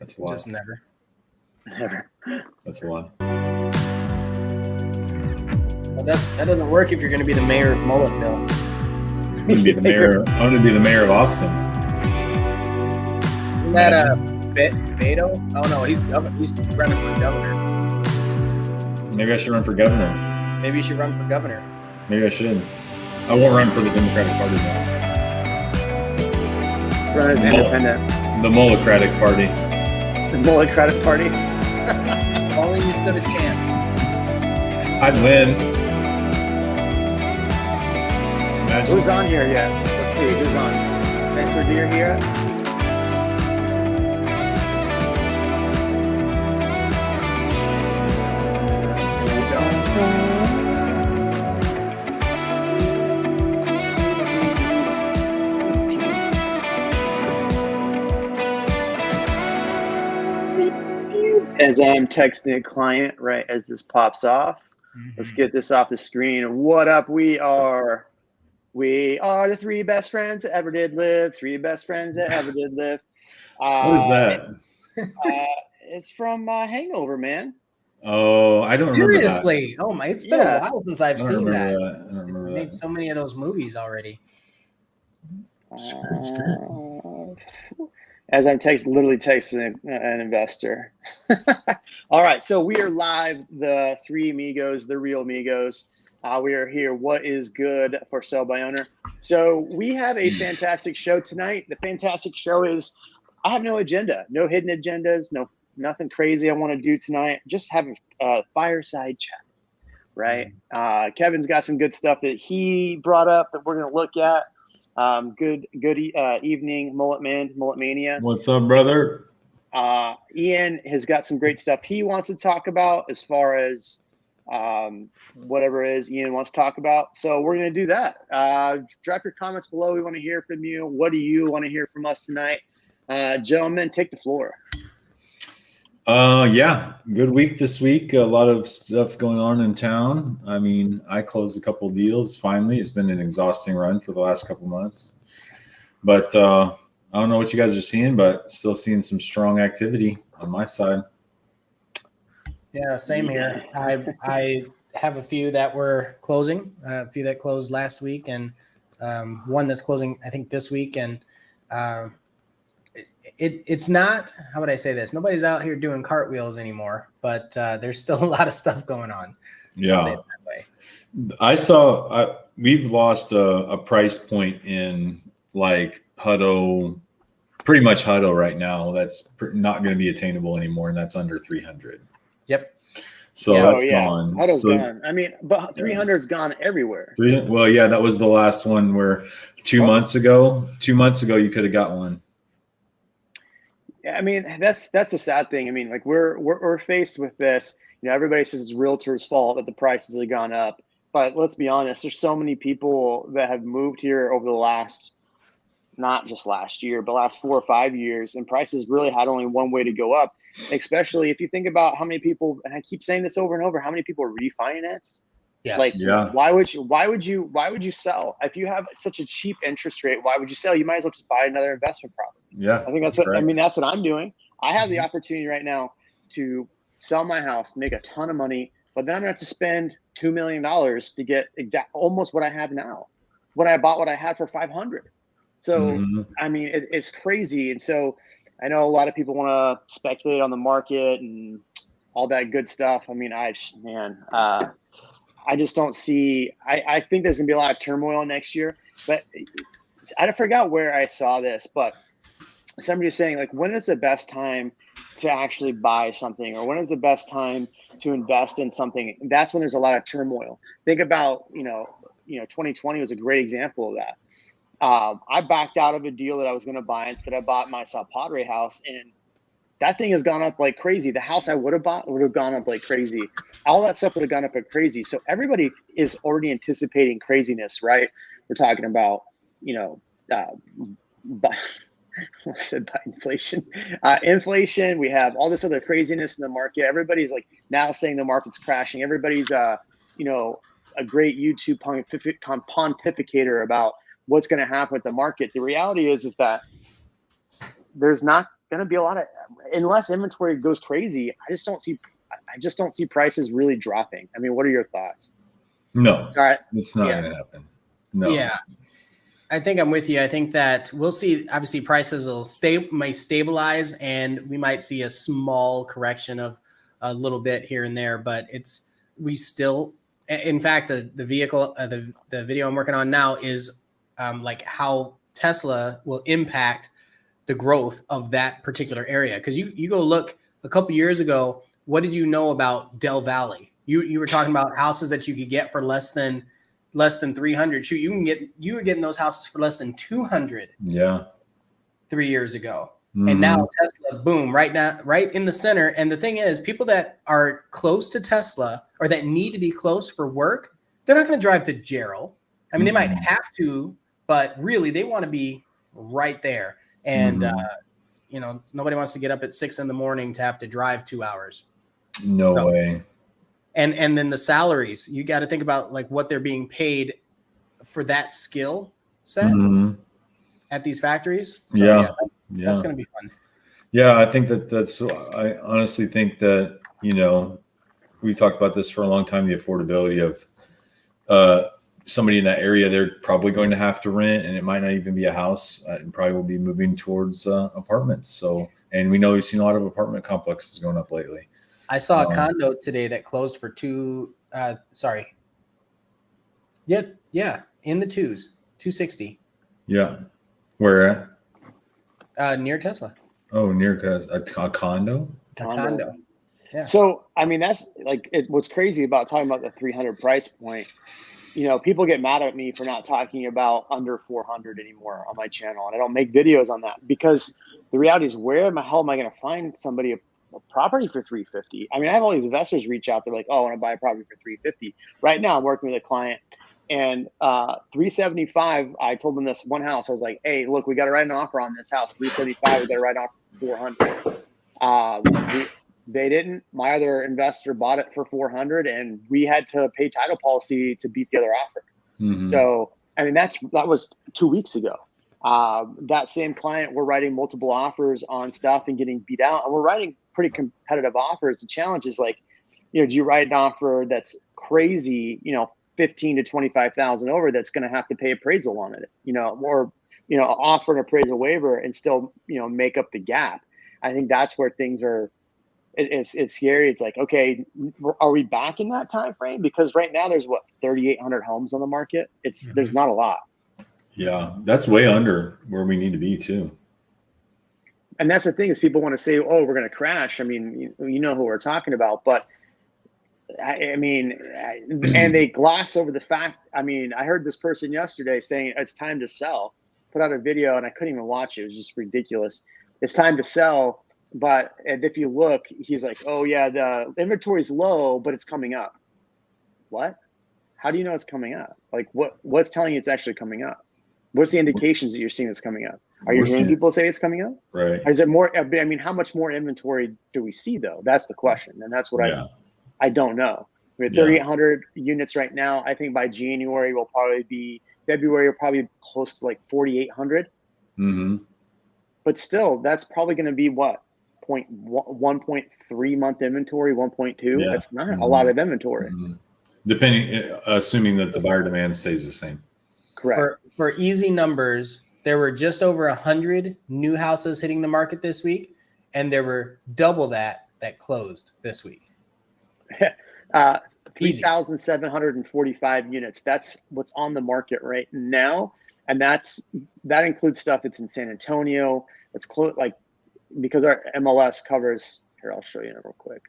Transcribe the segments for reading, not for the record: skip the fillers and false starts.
That's a lot. Just never. That's a lot. Well, that doesn't work if you're going to be the mayor of Mulletville. I'm going to be the mayor. I'm going to be the mayor of Austin. Isn't that Beto? Oh no, he's running for governor. Maybe I should run for governor. Maybe you should run for governor. Maybe I should. I won't run for the Democratic Party though. Run as independent. The Mullecratic Party. The Mullecratic Party. Only you stood a chance. I'd win. Imagine. Who's on here yet? Let's see. Who's on? Thanks for being here. As I'm texting a client, right as this pops off, let's get this off the screen. What up? We are the three best friends that ever did live. Three best friends that ever did live. What is that? It's from Hangover, man. Oh, I don't remember Seriously. Oh my, it's been a while since I've seen that. I don't remember that. Made so many of those movies already. As I'm literally texting an investor. All right, so we are live, the three amigos, the real amigos. We are here. What is good for sale by owner? So we have a fantastic show tonight. The fantastic show is, I have no agenda, no hidden agendas, nothing crazy I want to do tonight. Just have a fireside chat, right? Kevin's got some good stuff that he brought up that we're going to look at. Good evening, Mullet Mania. What's up, brother? Ian has got some great stuff he wants to talk about as far as whatever it is Ian wants to talk about. So we're going to do that. Drop your comments below. We want to hear from you. What do you want to hear from us tonight? Gentlemen, take the floor. Yeah, good week this week. A lot of stuff going on in town. I mean, I closed a couple of deals finally. It's been an exhausting run for the last couple of months, but I don't know what you guys are seeing, but still seeing some strong activity on my side. Yeah, same here. I have a few that were closing, a few that closed last week, and one that's closing, I think, this week. And it's not, how would I say this? Nobody's out here doing cartwheels anymore, but there's still a lot of stuff going on. Yeah. I saw we've lost a price point in like Hutto, pretty much Hutto right now. That's not going to be attainable anymore, and that's under 300. Yep. So that's gone. Hutto's gone. I mean, but 300's gone everywhere. Well, yeah, that was the last one where 2 months ago you could have got one. Yeah, I mean, that's the sad thing. I mean, like we're faced with this. You know, everybody says it's realtors' fault that the prices have gone up. But let's be honest, there's so many people that have moved here over the last, not just last year, but last 4 or 5 years, and prices really had only one way to go up. Especially if you think about how many people, and I keep saying this over and over, how many people refinanced. Yes. Like, why would you sell? If you have such a cheap interest rate, why would you sell? You might as well just buy another investment property. Yeah. I think that's that's what I'm doing. I have the opportunity right now to sell my house, make a ton of money, but then I'm gonna have to spend $2 million to get almost what I have now. When I bought what I had for 500. So I mean, it's crazy. And so I know a lot of people want to speculate on the market and all that good stuff. I mean, I just don't see. I think there's gonna be a lot of turmoil next year. But I forgot where I saw this, but somebody was saying, like, when is the best time to actually buy something, or when is the best time to invest in something? That's when there's a lot of turmoil. Think about, 2020 was a great example of that. I backed out of a deal that I was going to buy. Instead, I bought my South Padre house, and that thing has gone up like crazy. The house I would have bought would have gone up like crazy. All that stuff would have gone up like crazy. So everybody is already anticipating craziness, right? We're talking about, I said by inflation. Inflation. We have all this other craziness in the market. Everybody's like now saying the market's crashing. Everybody's, a great YouTube pontificator about what's going to happen with the market. The reality is that there's not going to be a lot of, unless inventory goes crazy. I just don't see prices really dropping. I mean, what are your thoughts? No, All right. it's not going to happen. No. Yeah. I think I'm with you. I think that we'll see, obviously prices may stabilize, and we might see a small correction of a little bit here and there, but we still, in fact, the video I'm working on now is like how Tesla will impact the growth of that particular area. Because you go look a couple years ago, what did you know about Del Valley? You were talking about houses that you could get for less than 300. Shoot, you were getting those houses for less than 200. Yeah. 3 years ago. Mm-hmm. And now Tesla, boom, right now, right in the center. And the thing is, people that are close to Tesla or that need to be close for work, they're not going to drive to Gerald. I mean, they might have to, but really they want to be right there. And, nobody wants to get up at 6 a.m. to have to drive 2 hours. No way. And then the salaries, you got to think about like what they're being paid for that skill set at these factories. So, that's going to be fun. Yeah, I think I honestly think that, we talked about this for a long time, the affordability of somebody in that area. They're probably going to have to rent, and it might not even be a house. It probably will be moving towards apartments. So, and we know we've seen a lot of apartment complexes going up lately. I saw a condo today that closed for in the twos, 260. Yeah. Where at? Near Tesla. Oh, near a condo? A condo. Yeah. So, I mean, that's like what's crazy about talking about the 300 price point. People get mad at me for not talking about under 400 anymore on my channel. And I don't make videos on that because the reality is, where in the hell am I going to find somebody a property for 350? I mean, I have all these investors reach out. They're like, oh, I want to buy a property for 350. Right now I'm working with a client, and 375, I told them this one house. I was like, hey, look, we got to write an offer on this house. 375, we got to write off 400. They didn't. My other investor bought it for 400, and we had to pay title policy to beat the other offer. So, I mean, that was 2 weeks ago. That same client, we're writing multiple offers on stuff and getting beat out, and we're writing pretty competitive offers. The challenge is like, do you write an offer that's crazy, 15 to 25,000 over, that's going to have to pay appraisal on it, or, offer an appraisal waiver and still, make up the gap. I think that's where things are, it's scary. It's like, okay, are we back in that time frame? Because right now there's 3,800 homes on the market. There's not a lot. Yeah, that's way under where we need to be too. And that's the thing, is people want to say, oh, we're going to crash. I mean, you know who we're talking about, but I mean, and they gloss over the fact. I mean, I heard this person yesterday saying it's time to sell, put out a video, and I couldn't even watch it. It was just ridiculous. It's time to sell. But if you look, he's like, oh yeah, the inventory's low, but it's coming up. What? How do you know it's coming up? Like what's telling you it's actually coming up? What's the indications that you're seeing it's coming up? Are you hearing people say it's coming up? Right. Is it more? I mean, how much more inventory do we see though? That's the question, and that's what I don't know. We have 3,800 units right now. I think by February will probably be close to like 4,800. But still, that's probably going to be what, 1.3 month inventory, 1.2. Yeah. That's not a lot of inventory. Assuming that the buyer demand stays the same. Correct. For easy numbers, there were just over 100 new houses hitting the market this week, and there were double that closed this week. 3,745 units. That's what's on the market right now, and that includes stuff that's in San Antonio. It's because our MLS covers. Here, I'll show you real quick.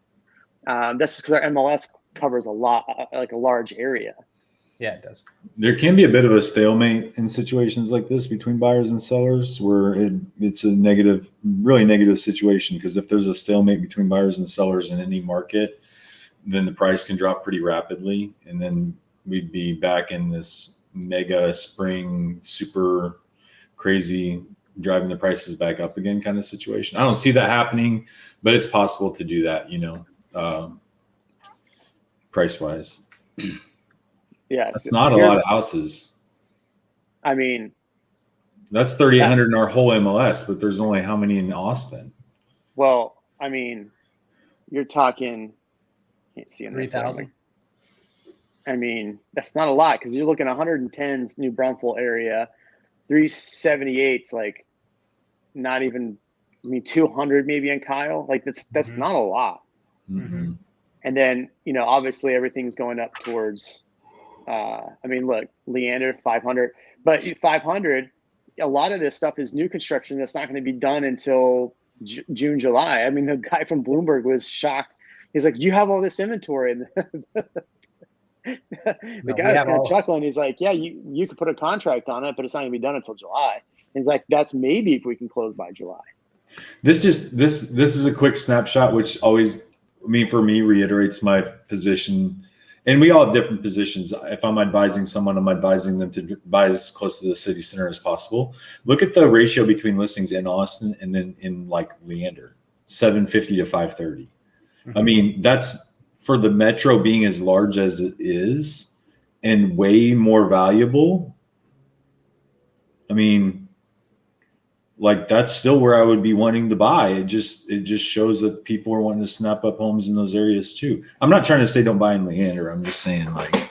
That's because our MLS covers a large area. Yeah, it does. There can be a bit of a stalemate in situations like this between buyers and sellers, where it's a really negative situation. Because if there's a stalemate between buyers and sellers in any market, then the price can drop pretty rapidly, and then we'd be back in this mega spring, super crazy, driving the prices back up again kind of situation. I don't see that happening, but it's possible to do that, price wise. Yeah, that's not a lot of houses. I mean, that's 3,800 in our whole MLS, but there's only how many in Austin? Well, I mean, you're talking, can't see on this 3,000. I mean, that's not a lot because you're looking at 110's New Braunfels area, 378's like not even, I mean, 200 maybe in Kyle. Like that's not a lot. Mm-hmm. And then, obviously everything's going up towards, I mean, look, Leander 500, but 500, a lot of this stuff is new construction that's not going to be done until June, July. I mean, the guy from Bloomberg was shocked. He's like, you have all this inventory. And the guy was kind of chuckling. He's like, yeah, you could put a contract on it, but it's not going to be done until July. And he's like, that's maybe if we can close by July. This is a quick snapshot, which always, for me, reiterates my position. And we all have different positions. If I'm advising someone, I'm advising them to buy as close to the city center as possible. Look at the ratio between listings in Austin and then in like Leander, 750 to 530. I mean, that's for the metro being as large as it is and way more valuable. I mean, like that's still where I would be wanting to buy. It just shows that people are wanting to snap up homes in those areas too. I'm not trying to say don't buy in Leander. I'm just saying like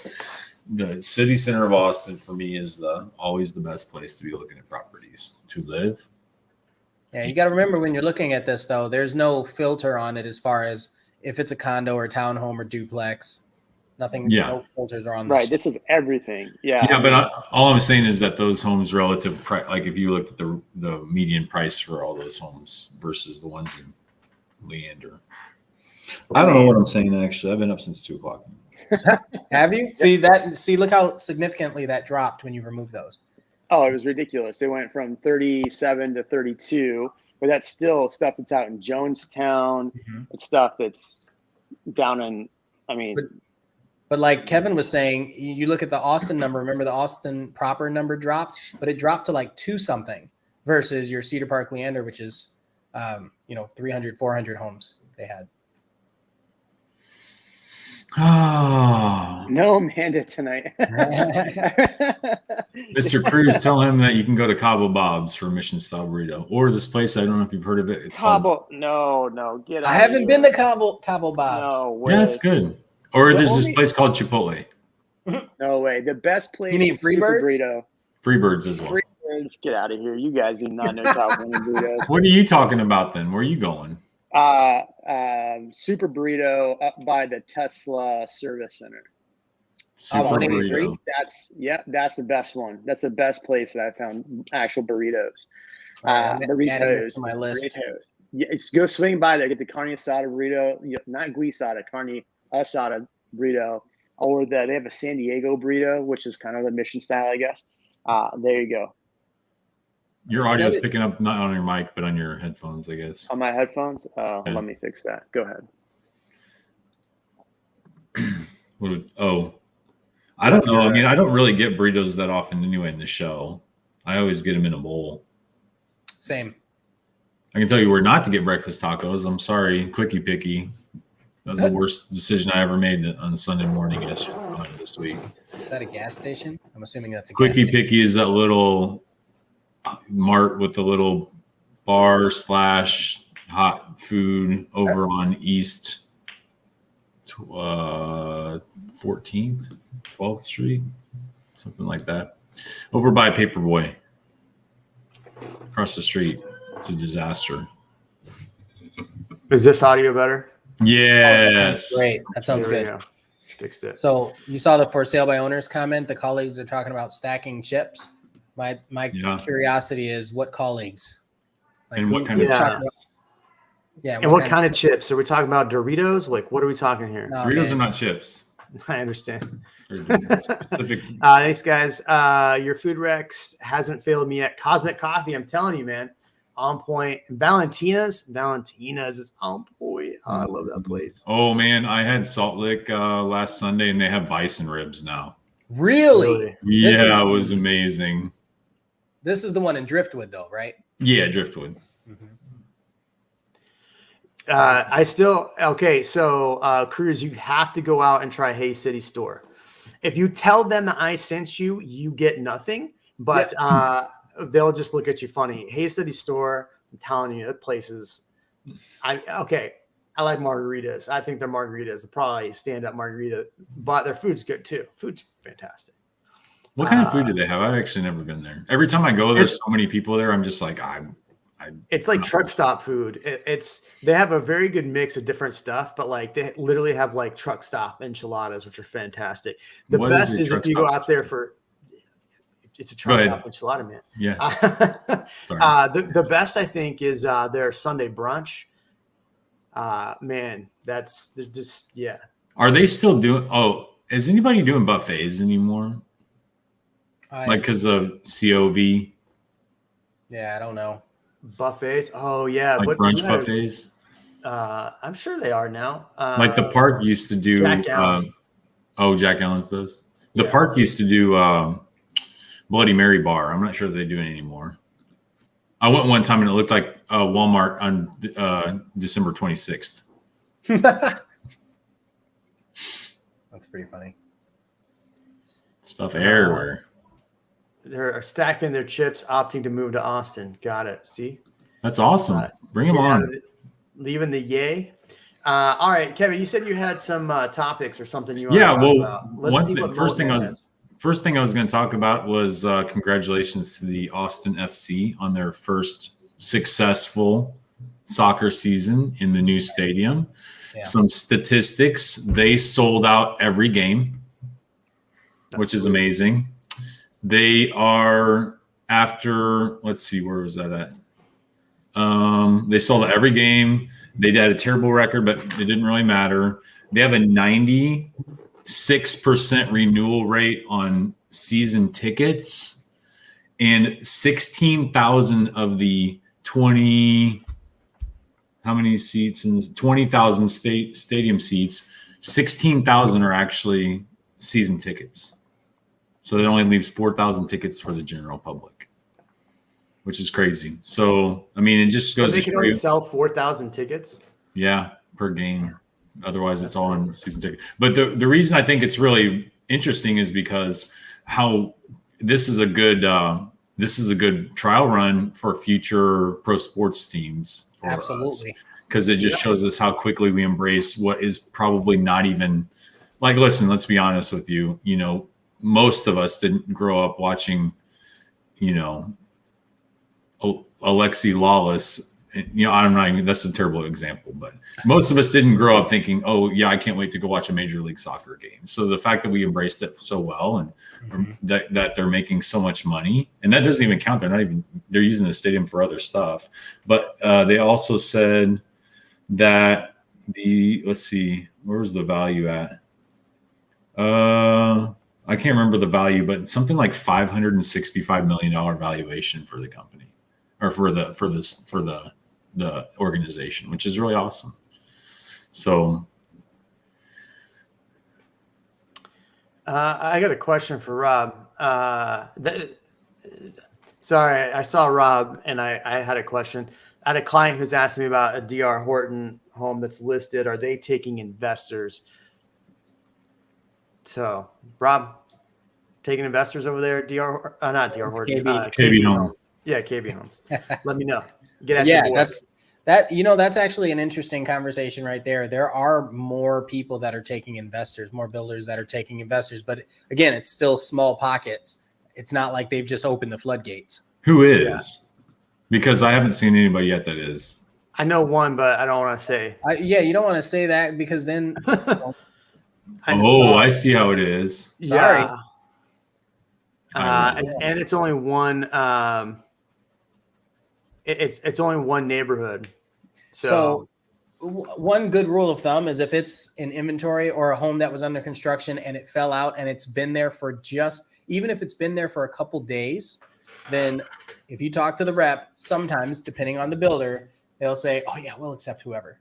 the city center of Austin for me is always the best place to be looking at properties to live. Yeah, you got to remember when you're looking at this though, there's no filter on it as far as if it's a condo or townhome or duplex. Nothing, no filters are on this. Right, this is everything. Yeah. Yeah, but all I'm saying is that those homes relative price, like if you looked at the median price for all those homes versus the ones in Leander. I don't know what I'm saying actually. I've been up since 2:00. Have you? See, look how significantly that dropped when you removed those. Oh, it was ridiculous. They went from 37 to 32, but that's still stuff that's out in Jonestown. It's stuff that's down in, But like Kevin was saying, you look at the Austin number. Remember the Austin proper number dropped, but it dropped to like 2 something versus your Cedar Park Leander, which is, 300, 400 homes they had. Oh, no Amanda tonight. Mr. Cruz, tell him that you can go to Cabo Bob's for Mission Style Burrito or this place. I don't know if you've heard of it. It's Cabo. No, get out. I haven't been to Cabo Bob's. No way. Yeah, it's good. Or there's this place called Chipotle. No way. The best place. You need Freebirds? Burrito. Freebirds as well. Freebirds, get out of here. You guys do not know California burritos. What are you talking about then? Where are you going? Super Burrito up by the Tesla Service Center. Super 183? Burrito. That's the best one. That's the best place that I found actual burritos. Burritos to my list. Burritos. Yeah, go swing by there. Get the carne asada burrito. Not guisada, carne asada burrito. Or they have a San Diego burrito, which is kind of the Mission style, I guess. There you go. Your audio is picking up not on your mic, but on your headphones, I guess. On my headphones? Let me fix that. Go ahead. I don't know. I don't really get burritos that often anyway in the show. I always get them in a bowl. Same. I can tell you where not to get breakfast tacos. I'm sorry, Quickie Picky. That was the worst decision I ever made on Sunday morning this week. Is that a gas station? I'm assuming that's a Quickie gas station. Picky is that little mart with the little bar / hot food over on East 14th, 12th Street, something like that. Over by Paperboy. Across the street. It's a disaster. Is this audio better? Yes. Great. That sounds good. Go. Fixed it. So you saw the for sale by owners comment. The colleagues are talking about stacking chips. My curiosity is what colleagues? Like and what kind of chips? Yeah. And what kind of chips? Are we talking about Doritos? Like, what are we talking here? No, Doritos are not chips. I understand. Specific. Thanks, guys. Your food Rex hasn't failed me yet. Cosmic Coffee, I'm telling you, man, on point. Valentina's is on point. Oh, I love that place. Oh man, I had Salt Lick last Sunday, and they have bison ribs now. Really? Yeah, it was amazing. This is the one in Driftwood, though, right? Yeah, Driftwood. So Cruz, you have to go out and try Hay City Store. If you tell them that I sent you, you get nothing, but they'll just look at you funny. Hay City Store, I'm telling you, that place is I like margaritas. I think their margaritas are probably stand-up margarita, but their food's good too. Food's fantastic. What kind of food do they have? I've actually never been there. Every time I go, there's so many people there. I'm just like, it's like truck stop food. They have a very good mix of different stuff, but like they literally have like truck stop enchiladas, which are fantastic. The best is if you go out there for. It's a truck stop enchilada, man. Yeah. The best I think is their Sunday brunch. Man, that's just yeah. Are they still doing? Oh, is anybody doing buffets anymore? Like because of COV? Yeah, I don't know. Buffets? Oh yeah, like brunch buffets. I'm sure they are now. Like the park used to do. Jack Allen. Jack Allen's does. The park used to do Bloody Mary bar. I'm not sure if they do it anymore. I went one time and it looked like Walmart on December 26th. That's pretty funny. Stuff everywhere. They're stacking their chips, opting to move to Austin. Got it. See? That's awesome. Bring them on. Leaving the yay. All right, Kevin, you said you had some topics or something you want to talk about. Let's see what first thing I was going to talk about was congratulations to the Austin FC on their first successful soccer season in the new stadium. Yeah. Some statistics, they sold out every game, which is amazing. They are after, let's see, where was that at? They sold out every game. They had a terrible record, but it didn't really matter. They have a 96% renewal rate on season tickets, and 16,000 of the 20, how many seats? And 20,000 stadium seats, 16,000 are actually season tickets. So it only leaves 4,000 tickets for the general public, which is crazy. So, I mean, it just goes to show you. They can only sell 4,000 tickets? Yeah, per game. Otherwise, it's all on season ticket. But the reason I think it's really interesting is because how this is a good trial run for future pro sports teams. Absolutely. Because it just shows us how quickly we embrace what is probably not even like, listen, let's be honest with you. You know, most of us didn't grow up watching, you know, Alexi Lawless. You know, I'm not even, that's a terrible example, but most of us didn't grow up thinking, oh yeah, I can't wait to go watch a Major League Soccer game. So the fact that we embraced it so well and that they're making so much money, and that doesn't even count. They're using the stadium for other stuff. But they also said that let's see, where's the value at? I can't remember the value, but something like $565 million valuation for the company or for the organization, which is really awesome. So I got a question for Rob. Sorry, I saw Rob and I had a question. I had a client who's asking me about a DR Horton home that's listed. Are they taking investors? So Rob, taking investors over there, not DR Horton, KB Homes. Yeah, KB Homes. Let me know. Get at that's actually an interesting conversation right there. There are more people that are taking investors, more builders that are taking investors, but again, it's still small pockets. It's not like they've just opened the floodgates. Who is? Yeah. Because I haven't seen anybody yet that is. I know one, but I don't want to say. You don't want to say that because then. I see how it is. Sorry. And it's only one. It's only one neighborhood. So one good rule of thumb is if it's an inventory or a home that was under construction and it fell out and it's been there for even if it's been there for a couple days, then if you talk to the rep, sometimes depending on the builder, they'll say, "Oh yeah, we'll accept whoever."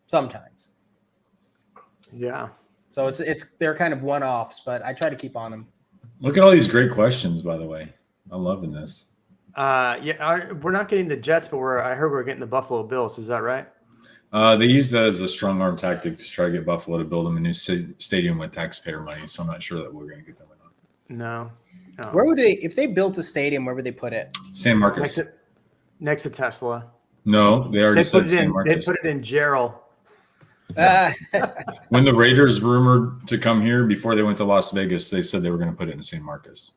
Sometimes. Yeah. So they're kind of one-offs, but I try to keep on them. Look at all these great questions, by the way. I'm loving this. We're not getting the Jets, but I heard we're getting the Buffalo Bills. Is that right? They use that as a strong arm tactic to try to get Buffalo to build them a new stadium with taxpayer money. So I'm not sure that we're going to get them or not. No. Where would if they built a stadium, where would they put it? San Marcos. Next to Tesla. No, they already said San Marcos. They put it in Gerald. When the Raiders rumored to come here before they went to Las Vegas, they said they were going to put it in San Marcos.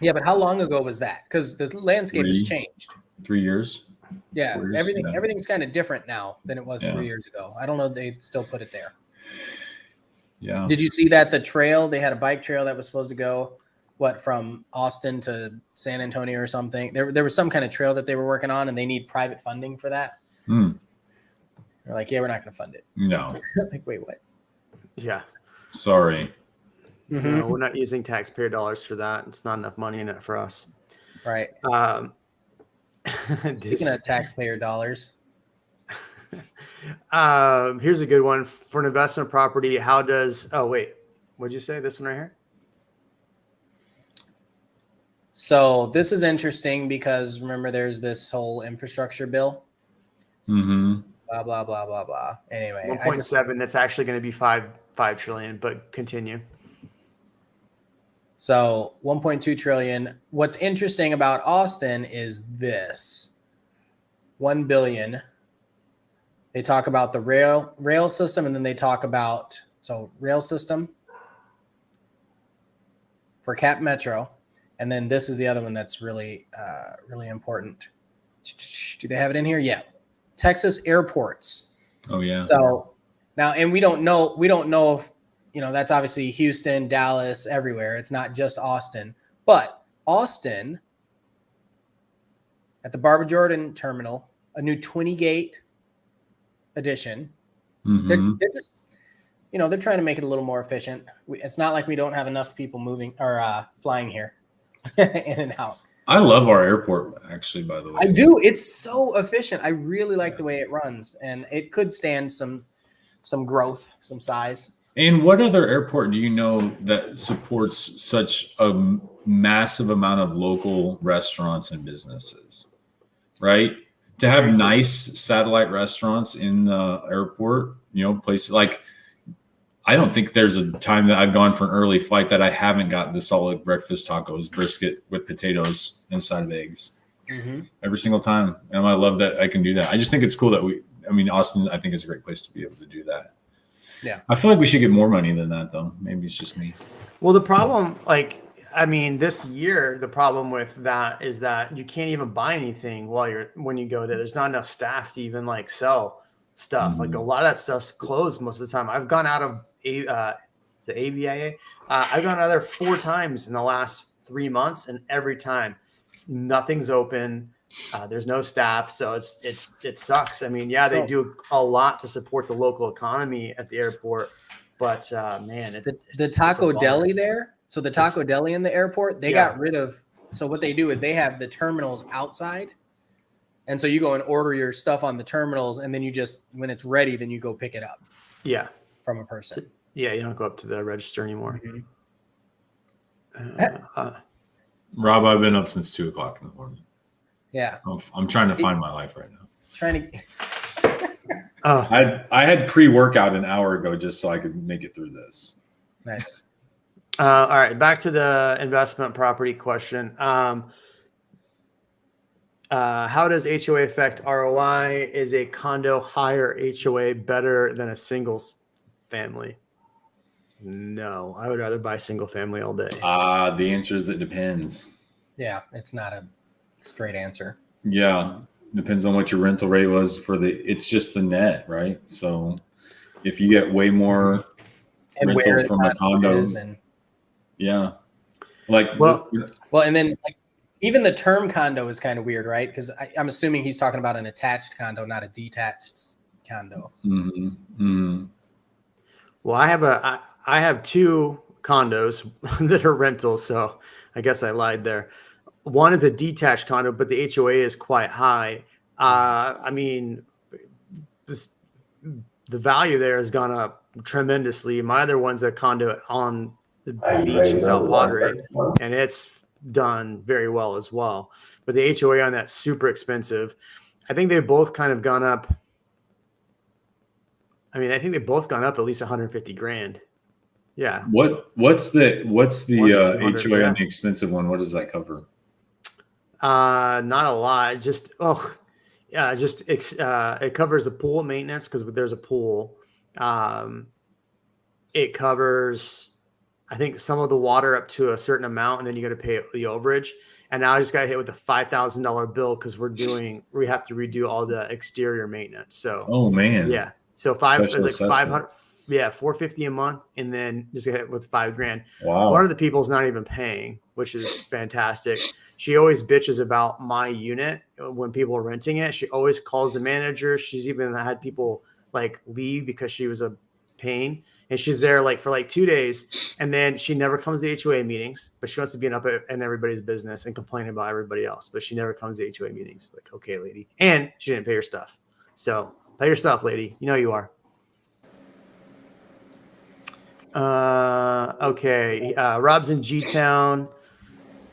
Yeah, but how long ago was that? Because the landscape has changed. 3 years. Yeah, 4 years, everything's kind of different now than it was 3 years ago. I don't know if they still put it there. Yeah. Did you see that the trail, they had a bike trail that was supposed to go from Austin to San Antonio or something? There was some kind of trail that they were working on, and they need private funding for that. They're like, yeah, we're not going to fund it. No. Like, wait, what? Yeah. Sorry. No, we're not using taxpayer dollars for that. It's not enough money in it for us. Right. Speaking of taxpayer dollars. Here's a good one for an investment property. How does, what'd you say? This one right here? So this is interesting because remember there's this whole infrastructure bill. Blah, blah, blah, blah, blah. Anyway. 1.7, that's actually going to be 5 trillion, but continue. So 1.2 trillion. What's interesting about Austin is this 1 billion. They talk about the rail system, and then they talk about rail system for Cap Metro, and then this is the other one that's really really important. Do they have it in here? Yeah, Texas airports. Oh yeah. So now, and we don't know if that's obviously Houston, Dallas, everywhere. It's not just Austin, but Austin at the Barber Jordan terminal, a new 20 gate addition. They're just, they're trying to make it a little more efficient. It's not like we don't have enough people moving or flying here in and out. I love our airport, actually, by the way. I do. It's so efficient. I really like the way it runs, and it could stand some growth, some size. And what other airport do you know that supports such a massive amount of local restaurants and businesses, right? To have nice satellite restaurants in the airport, places like, I don't think there's a time that I've gone for an early flight that I haven't got the solid breakfast tacos, brisket with potatoes and a side of eggs every single time. And I love that I can do that. I just think it's cool that Austin, I think, is a great place to be able to do that. Yeah. I feel like we should get more money than that, though. Maybe it's just me. Well, the problem, this year, the problem with that is that you can't even buy anything when you go there. There's not enough staff to even sell stuff. Like a lot of that stuff's closed most of the time. I've gone out of the ABIA. I've gone out there 4 times in the last 3 months, and every time nothing's open. There's no staff, so it sucks. They do a lot to support the local economy at the airport, but the Taco Deli there. So the Taco Deli in the airport, they got rid of. So what they do is they have the terminals outside, and so you go and order your stuff on the terminals, and then you just, when it's ready, then you go pick it up. Yeah, from a person. Yeah, you don't go up to the register anymore. Rob, I've been up since 2:00 in the morning. Yeah, I'm trying to find my life right now. I had pre-workout an hour ago just so I could make it through this. Nice. All right, back to the investment property question. How does HOA affect ROI? Is a condo higher HOA better than a single family? No, I would rather buy single family all day. The answer is it depends. Yeah, it's not a straight answer. Yeah, depends on what your rental rate was it's just the net, right? So if you get way more rental from a condo, yeah, and then even the term condo is kind of weird, right? Because I'm assuming he's talking about an attached condo, not a detached condo. Well, I have 2 condos that are rentals, so I guess I lied there. One is a detached condo, but the HOA is quite high. The value there has gone up tremendously. My other one's a condo on the beach in South Padre, and it's done very well as well. But the HOA on that's super expensive. I think they've both kind of gone up. I think they've both gone up at least $150,000. Yeah. What's the HOA on the expensive one? What does that cover? Not a lot. Just Yeah, it covers the pool maintenance because there's a pool. It covers, I think, some of the water up to a certain amount, and then you got to pay the overage. And now I just got hit with a $5,000 bill because we have to redo all the exterior maintenance. So, oh man, yeah. So it's like 500, yeah, $450 a month, and then just get hit with $5,000. Wow. One of the people's not even paying, which is fantastic. She always bitches about my unit when people are renting it. She always calls the manager. She's even had people like leave because she was a pain, and she's there like for like 2 days, and then she never comes to HOA meetings, but she wants to be up in everybody's business and complain about everybody else, but she never comes to HOA meetings. Like, okay, lady. And she didn't pay her stuff. So pay your stuff, lady. You know you are. Okay. Rob's in G-Town.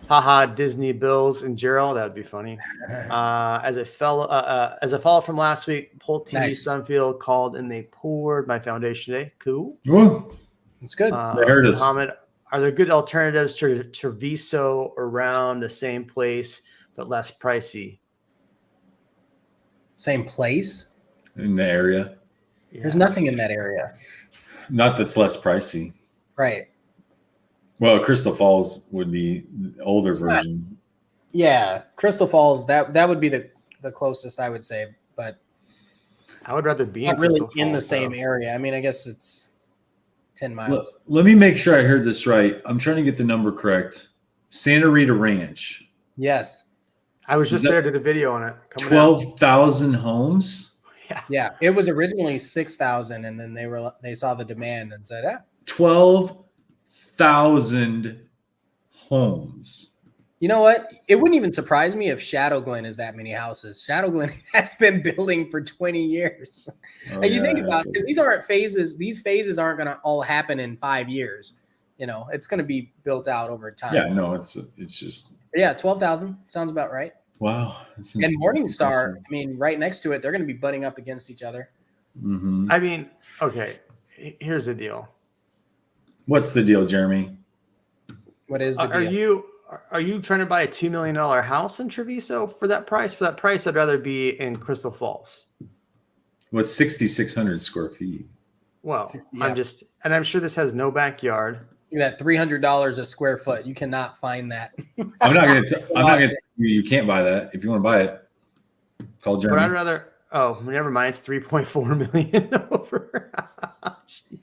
Haha, Disney Bills and Gerald. That'd be funny. As a follow from last week, Pulte Nice. Sunfield called and they poured my foundation today. Cool. Woo. It's good. They heard us. Muhammad, are there good alternatives to Treviso around the same place but less pricey? Same place? In the area. Yeah. There's nothing in that area. Not that's less pricey. Right. Well, Crystal Falls would be the older version. Yeah. Crystal Falls, that would be the closest I would say, but I would rather be not in really Crystal in the Falls, same though. area. I mean, I guess it's 10 miles. Let me make sure I heard this right. I'm trying to get the number correct. Santa Rita Ranch. Yes. I was just there, did a video on it. 12,000 homes. Yeah. It was originally 6,000, and then they saw the demand and said, 12,000 homes. You know what? It wouldn't even surprise me if Shadow Glen is that many houses. Shadow Glen has been building for 20 years. Oh, And you think about it, because these aren't phases. These phases aren't going to all happen in 5 years. You know, it's going to be built out over time. Yeah, no, it's just. But yeah, 12,000 sounds about right. Wow. And Morningstar, I mean, right next to it, they're going to be butting up against each other. Mm-hmm. I mean, okay, here's the deal. What's the deal, Jeremy? What is the deal? Are you trying to buy a $2 million house in Treviso for that price? For that price, I'd rather be in Crystal Falls. What's 6,600 square feet? Well, yeah. I'm sure this has no backyard. That $300 a square foot, you cannot find that. I'm not going to. You can't buy that. If you want to buy it, call Jeremy. But I'd rather. Oh, never mind. It's 3.4 million over.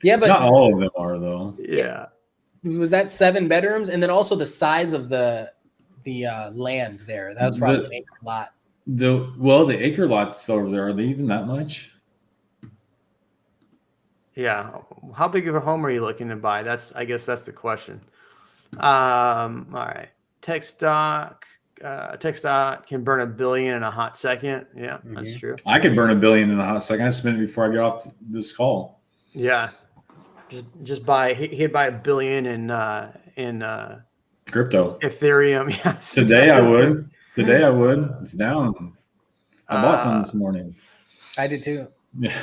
Yeah, but not all of them are though. Yeah. Was that 7 bedrooms, and then also the size of the land there? That was probably an acre lot. The acre lots over there, are they even that much? Yeah. How big of a home are you looking to buy? I guess that's the question. All right. Tech stock can burn $1 billion in a hot second. Yeah, that's true. I could burn $1 billion in a hot second. I spent it before I get off this call. Yeah. Just buy. He'd buy $1 billion in crypto, Ethereum. Yes. Today I would. It's down. I bought some this morning. I did too. Yeah.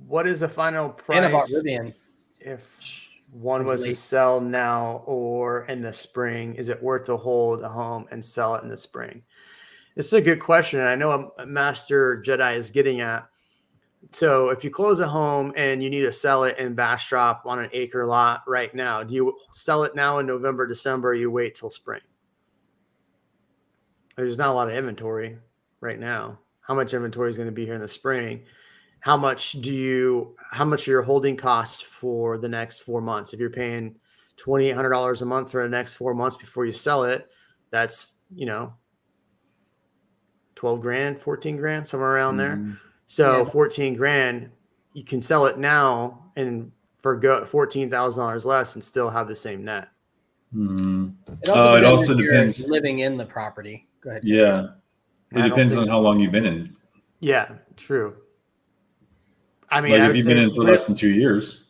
What is the final price? And I bought Rivian. If one was to sell now or in the spring, is it worth to hold a home and sell it in the spring? This is a good question. And I know a Master Jedi is getting at. So if you close a home and you need to sell it in Bastrop on an acre lot right now, do you sell it now in November, December, or you wait till spring? There's not a lot of inventory right now. How much inventory is going to be here in the spring? How much are your holding costs for the next 4 months? If you're paying $2,800 a month for the next 4 months before you sell it, that's, $12 grand, 14 grand, somewhere around there. So 14 grand, you can sell it now and for $14,000 less and still have the same net. Mm-hmm. It also depends. Living in the property. Go ahead. Yeah. It depends on how long you've been in. Yeah, true. I mean, if you've been in for less than 2 years.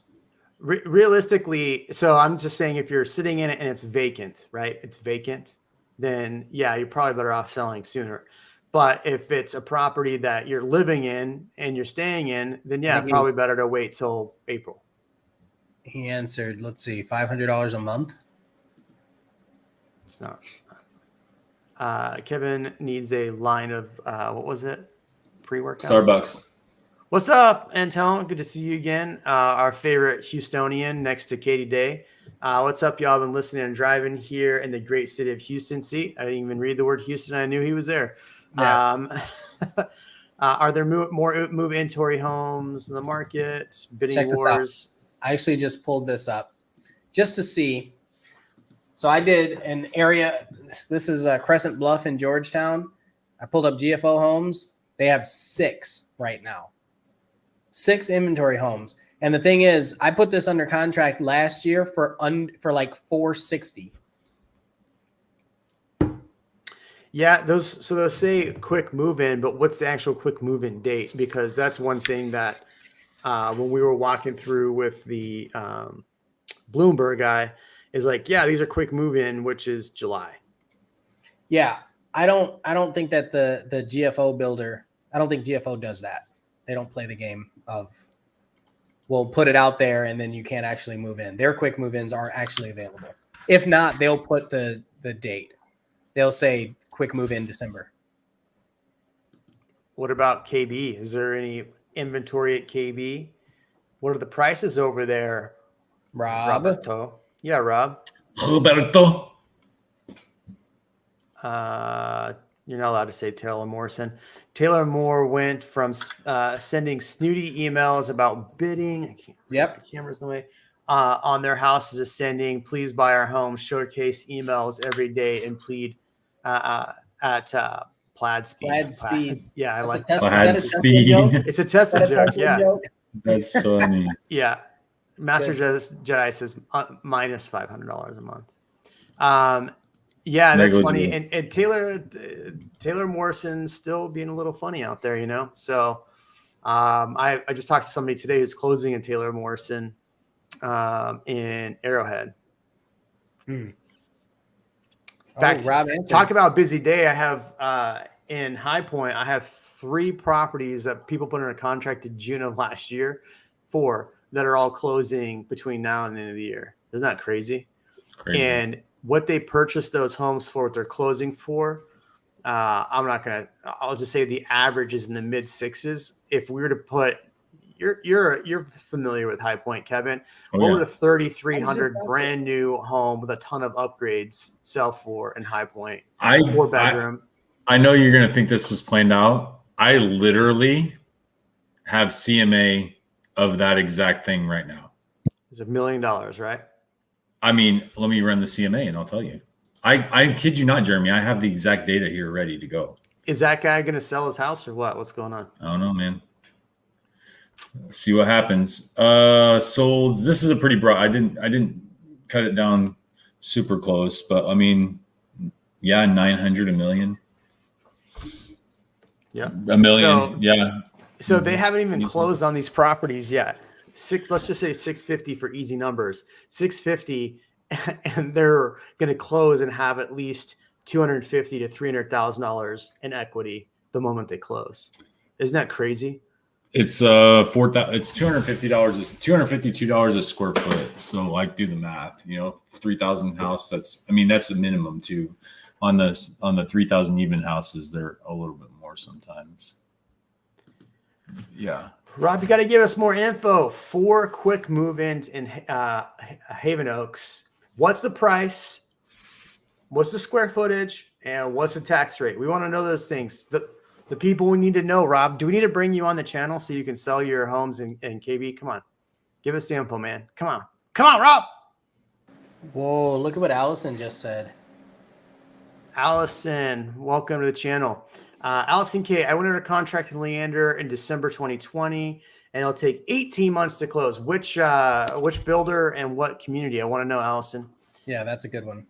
Realistically, so I'm just saying if you're sitting in it and it's vacant, right? It's vacant, then yeah, you're probably better off selling sooner. But if it's a property that you're living in and you're staying in, then yeah, probably better to wait till April. He answered, let's see, $500 a month. It's not. Kevin needs a line of what was it? Pre-workout. Starbucks. What's up, Anton? Good to see you again. Our favorite Houstonian next to Katie Day. What's up, y'all? I've been listening and driving here in the great city of Houston. See, I didn't even read the word Houston. I knew he was there. Yeah. Are there more move inventory homes in the market? Bidding wars. I actually just pulled this up just to see. So I did an area. This is Crescent Bluff in Georgetown. I pulled up GFO homes. They have 6 right now. 6 inventory homes. And the thing is, I put this under contract last year for like $460. Yeah, those say quick move in, but what's the actual quick move in date? Because that's one thing that when we were walking through with the Bloomberg guy is like, yeah, these are quick move in, which is July. Yeah, I don't think that the GFO builder, I don't think GFO does that. They don't play the game of, we'll put it out there and then you can't actually move in. Their quick move-ins are actually available. If not, they'll put the date. They'll say quick move-in December. What about KB? Is there any inventory at KB? What are the prices over there? Roberto. Yeah, Rob. Roberto. You're not allowed to say Taylor Morrison. Taylor Moore went from sending snooty emails about bidding. Camera's in the way. On their houses, ascending. Please buy our home. Showcase emails every day and plead at Plaid Speed. Plaid Speed. Yeah, I like Plaid Speed. It's a Tesla joke. Yeah, that's so funny. Yeah, Master Jedi says minus $500 a month. Yeah, that's funny. And Taylor Morrison's still being a little funny out there, you know? So I just talked to somebody today who's closing in Taylor Morrison in Arrowhead. In fact, Rob, talk about busy day. I have in High Point, I have 3 properties that people put under contract in June of last year, 4 that are all closing between now and the end of the year. Isn't that crazy? And what they purchased those homes for, what they're closing for, I'll just say the average is in the mid 6s. If we were to put, you're familiar with High Point, Kevin. What would a 3,300 brand new home with a ton of upgrades sell for in High Point? 4-bedroom. I know you're going to think this is planned out. I literally have CMA of that exact thing right now. It's $1 million, right? I mean, let me run the CMA and I'll tell you. I kid you not, Jeremy. I have the exact data here ready to go. Is that guy going to sell his house or what? What's going on? I don't know, man. Let's see what happens. Sold. This is a pretty broad. I didn't cut it down super close, but I mean, yeah, 900, $1 million. Yeah, $1 million. Yeah. So they haven't even closed on these properties yet. Let's just say 650 for easy numbers. 650, and they're going to close and have at least $250,000 to $300,000 in equity the moment they close. Isn't that crazy? It's $4,000. It's $250. It's $252 a square foot. So like, do the math. You know, 3,000 house. That's a minimum too. On the 3,000 even houses, they're a little bit more sometimes. Yeah. Rob, you got to give us more info. 4 quick move-ins in Haven Oaks. What's the price? What's the square footage? And what's the tax rate? We want to know those things. The people we need to know, Rob. Do we need to bring you on the channel so you can sell your homes in KB? Come on. Give us the info, man. Come on. Come on, Rob. Whoa, look at what Allison just said. Allison, welcome to the channel. Allison K, I went under contract in Leander in December 2020, and it'll take 18 months to close. Which builder and what community? I want to know, Allison. Yeah, that's a good one.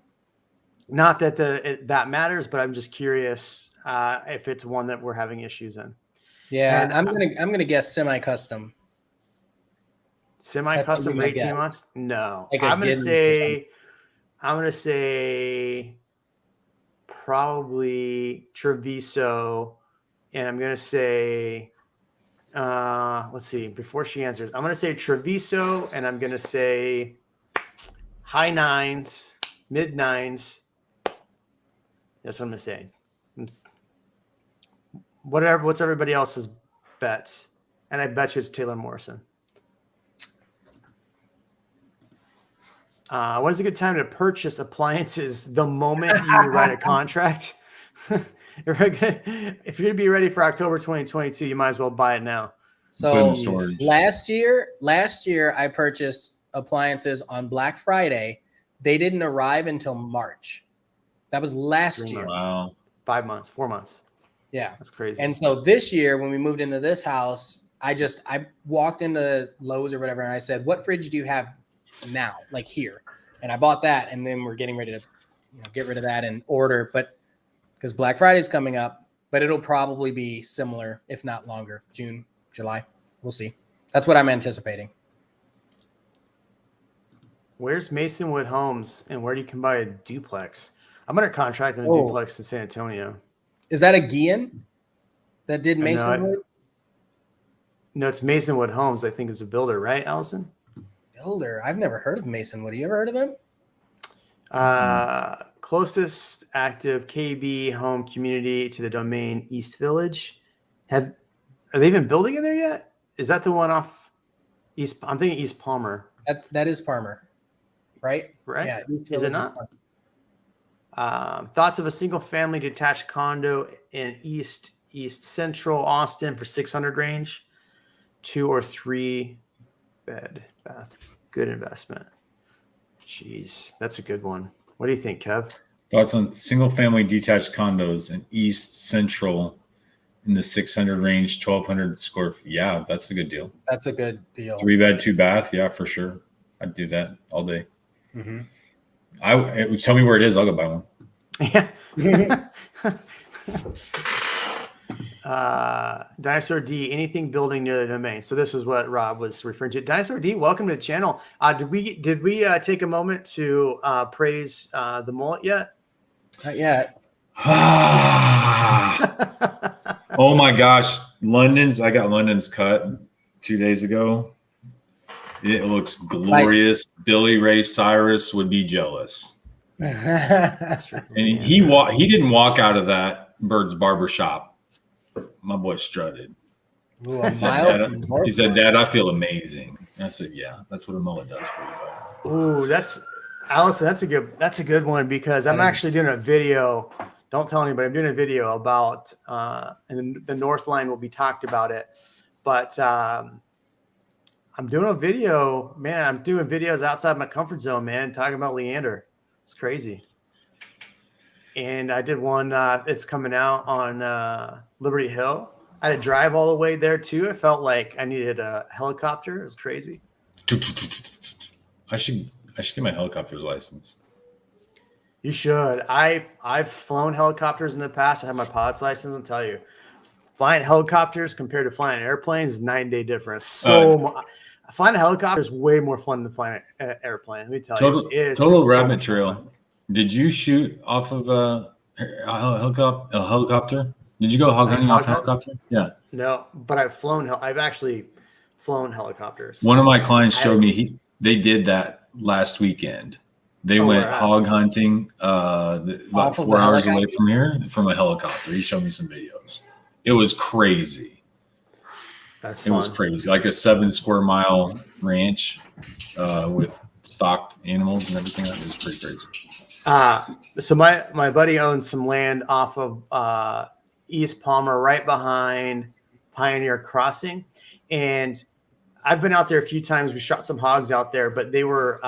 Not that that matters, but I'm just curious if it's one that we're having issues in. Yeah, and I'm gonna guess semi-custom. Semi-custom for 18 months? No, I'm gonna say probably Treviso, and I'm gonna say let's see, before she answers, I'm gonna say Treviso, and I'm gonna say high 9s, mid 9s, That's what I'm saying. What's everybody else's bets? And I bet you it's Taylor Morrison. When is a good time to purchase appliances? The moment you write a contract. If you're gonna be ready for October 2022, you might as well buy it now. So last year I purchased appliances on Black Friday. They didn't arrive until March. That was last year. Wow. 5 months, 4 months. Yeah. That's crazy. And so this year, when we moved into this house, I walked into Lowe's or whatever, and I said, what fridge do you have now? Like here. And I bought that, and then we're getting ready to get rid of that and order. But because Black Friday's coming up, but it'll probably be similar, if not longer, June, July. We'll see. That's what I'm anticipating. Where's Masonwood Homes, and where do you can buy a duplex? I'm under contract on a duplex in San Antonio. Is that a Guillen that did Masonwood? No, it's Masonwood Homes, I think, is a builder, right, Allison? Builder? I've never heard of Masonwood. Have you ever heard of them? Closest active KB home community to the domain East Village. Are they even building in there yet? Is that the one off East? I'm thinking East Palmer. That is Palmer, right? Right? Yeah. Is it not? Thoughts of a single family detached condo in East Central Austin for 600 range, 2 or 3 bed bath. Good investment. Jeez, that's a good one. What do you think, Kev? Thoughts on single family detached condos in East Central in the 600 range, 1,200 square feet. Yeah, that's a good deal. That's a good deal. 3 bed, 2 bath. Yeah, for sure. I'd do that all day. Mm-hmm. Tell me where it is. I'll go buy one. Yeah. Dinosaur D, anything building near the domain. So this is what Rob was referring to. Dinosaur D, welcome to the channel. Did we take a moment to praise the mullet yet? Not yet. Oh my gosh. I got London's cut 2 days ago. It looks glorious. Right. Billy Ray Cyrus would be jealous. That's true. And he didn't walk out of that Bird's barbershop. My boy strutted. Ooh, he said, Dad, I feel amazing. And I said, yeah, that's what a mullet does for you. Ooh, Allison, that's a good one, because I'm actually doing a video. Don't tell anybody. I'm doing a video about and the North Line will be talked about it. But I'm doing a video, man. I'm doing videos outside my comfort zone, man, talking about Leander. It's crazy. And I did one, it's coming out on Liberty Hill. I had to drive all the way there too. I felt like I needed a helicopter. It was crazy. I should get my helicopter's license. You should. I've flown helicopters in the past. I have my pilot's license. I'll tell you, flying helicopters compared to flying airplanes is night and day difference. Flying a helicopter is way more fun than flying an airplane. Let me tell you. Total rabbit trail. Did you shoot off of a helicopter? Did you go hog hunting off a helicopter? Yeah. No, but I've actually flown helicopters. One of my clients showed me they did that last weekend. They went hog hunting about 4 hours away from here from a helicopter. He showed me some videos. It was crazy. That's fun. It was crazy. Like a 7 square mile ranch with stocked animals and everything. It was pretty crazy. So my buddy owns some land off of East Palmer, right behind Pioneer Crossing. And I've been out there a few times. We shot some hogs out there, but they were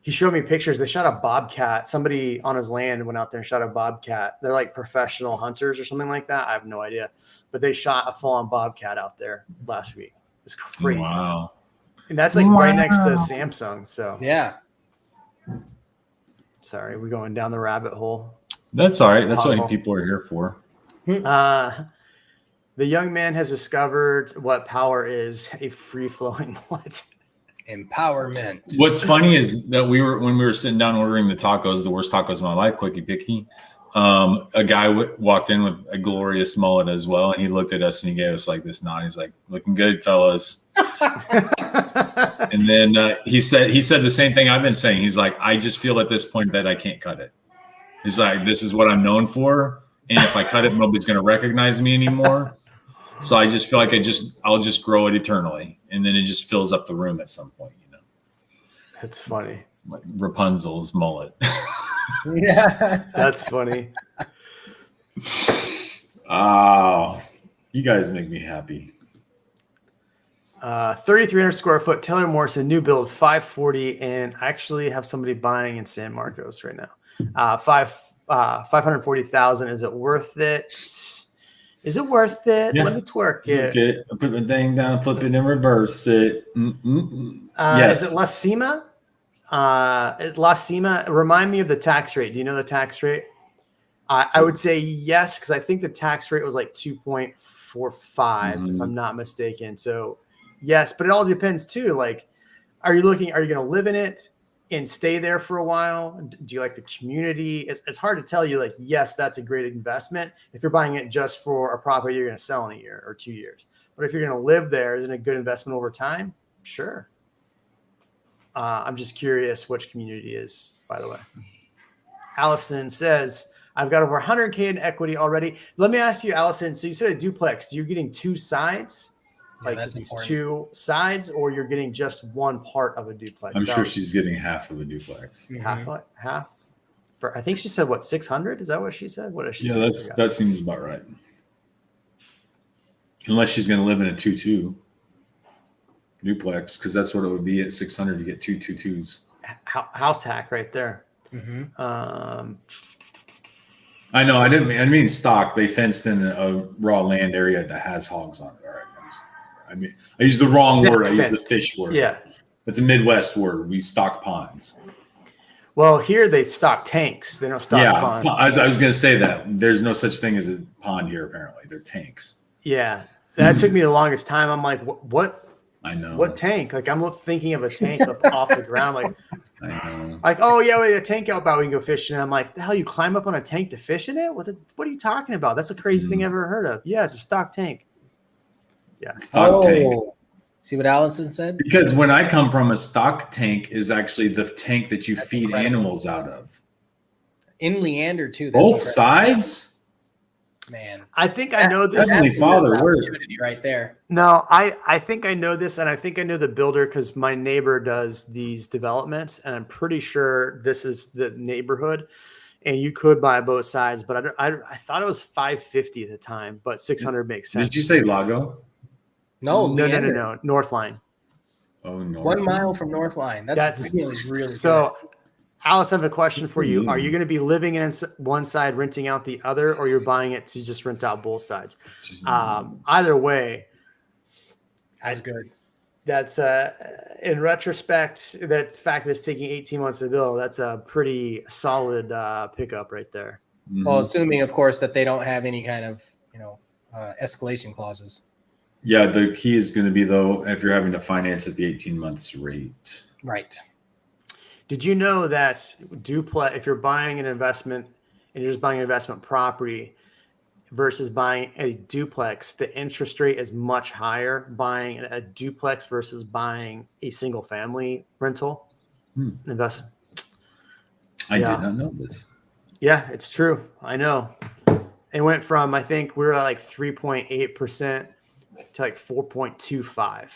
he showed me pictures. They shot a bobcat. Somebody on his land went out there and shot a bobcat. They're like professional hunters or something like that. I have no idea. But they shot a full-on bobcat out there last week. It's crazy. Wow. And that's like right next to Samsung. So yeah. Sorry, we're going down the rabbit hole. That's all right. That's what people are here for. The young man has discovered what power is: a free-flowing mullet. Empowerment. What's funny is that when we were sitting down ordering the tacos, the worst tacos of my life, quickie picky, a guy walked in with a glorious mullet as well, and he looked at us and he gave us like this nod. He's like, "Looking good, fellas." And then he said the same thing I've been saying. He's like, "I just feel at this point that I can't cut it." It's like, this is what I'm known for. And if I cut it, nobody's going to recognize me anymore. So I just feel like I'll just grow it eternally. And then it just fills up the room at some point, you know. That's funny. Like Rapunzel's mullet. Yeah. That's funny. Oh, you guys make me happy. 3,300 square foot Taylor Morrison new build 540, and I actually have somebody buying in San Marcos right now. 540,000. Is it worth it? Is it worth it? Yeah. Let me twerk it. Okay, put the thing down, flip it, and reverse it. Yes. Is it La Cima? Is La Cima? Remind me of the tax rate. Do you know the tax rate? I would say yes, because I think the tax rate was like 2.45, if I'm not mistaken. So yes, but it all depends too. Like, are you going to live in it and stay there for a while? Do you like the community? It's hard to tell you, like, yes, that's a great investment if you're buying it just for a property you're going to sell in a year or 2 years. But if you're going to live there, isn't it a good investment over time? Sure. I'm just curious which community is, by the way. Allison says, I've got over 100K in equity already. Let me ask you, Allison, so you said a duplex. You're getting two sides? Yeah, Like that's it's important. two sides, or you're getting just one part of a duplex? I'm sure she's getting half of a duplex. Half. I think she said, what, 600? Is that what she said? What does she say? Yeah, that seems about right. Unless she's going to live in a 2-2 duplex, because that's what it would be at 600 to get 2 2-2s. House hack right there. I know. I didn't mean stock. They fenced in a raw land area that has hogs on it. All right. I used the wrong word. I used the fish word. Yeah. It's a Midwest word. We stock ponds. Well, here they stock tanks. They don't stock ponds. I was going to say that. There's no such thing as a pond here, apparently. They're tanks. Yeah. That took me the longest time. I'm like, what? I know. What tank? Like, I'm thinking of a tank up off the ground. Like, I know. Like, oh yeah, we have a tank out by we can go fishing. And I'm like, the hell, you climb up on a tank to fish in it? What are you talking about? That's the craziest thing I've ever heard of. Yeah, it's a stock tank. Yeah, stock tank. See what Allison said? Because when I come from, a stock tank is actually the tank that you feed animals out of. In Leander too. Both sides. Man, I think I know this. Heavenly Father, opportunity right there. No, I think I know this, and I think I know the builder because my neighbor does these developments, and I'm pretty sure this is the neighborhood. And you could buy both sides, but I thought it was 550 at the time, but 600 makes sense. Did you say Lago? No, North Line. Oh, no. 1 mile from North Line. That's really so. Good. Alice, I have a question for you. Are you going to be living in one side, renting out the other, or you're buying it to just rent out both sides? Either way, that's good. That's in retrospect, that fact that it's taking 18 months to build, that's a pretty solid pickup right there. Well, assuming, of course, that they don't have any kind of escalation clauses. Yeah, the key is going to be, though, if you're having to finance at the 18 months rate. Right. Did you know that duplex, if you're buying an investment and you're just buying an investment property versus buying a duplex, the interest rate is much higher buying a duplex versus buying a single family rental investment? I did not know this. Yeah, it's true. I know. It went from, I think we were at like 3.8% to like 4.25.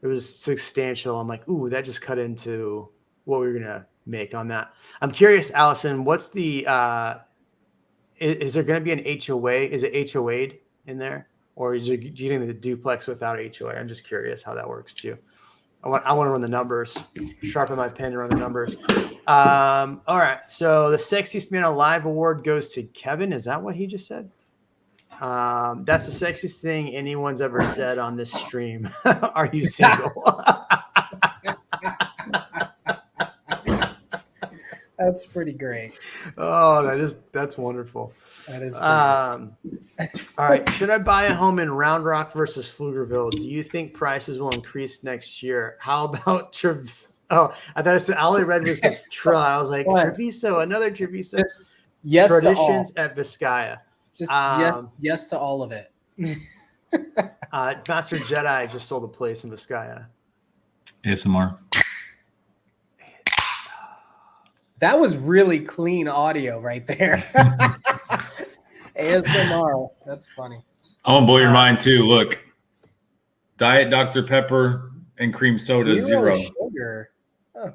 It was substantial. I'm like, ooh, that just cut into what we were going to make on that. I'm curious, Allison, what's the, is there going to be an HOA? Is it HOA'd in there? Or is you getting the duplex without HOA? I'm just curious how that works too. I want to run the numbers, sharpen my pen and run the numbers. All right. So the Sexiest Man Alive award goes to Kevin. Is that what he just said? That's the sexiest thing anyone's ever said on this stream. Are you single? That's pretty great. Oh, that's wonderful. That is. All right. Should I buy a home in Round Rock versus Pflugerville? Do you think prices will increase next year? How about I thought it said all I read was the Tra. I was like, Treviso, another Treviso. Yes. Traditions at Vizcaya. Just yes to all of it. Master Jedi just sold a place in Vizcaya. ASMR. That was really clean audio right there. ASMR. That's funny. I'm gonna blow your mind too. Look, Diet Dr. Pepper and cream soda, zero. Sugar. Huh.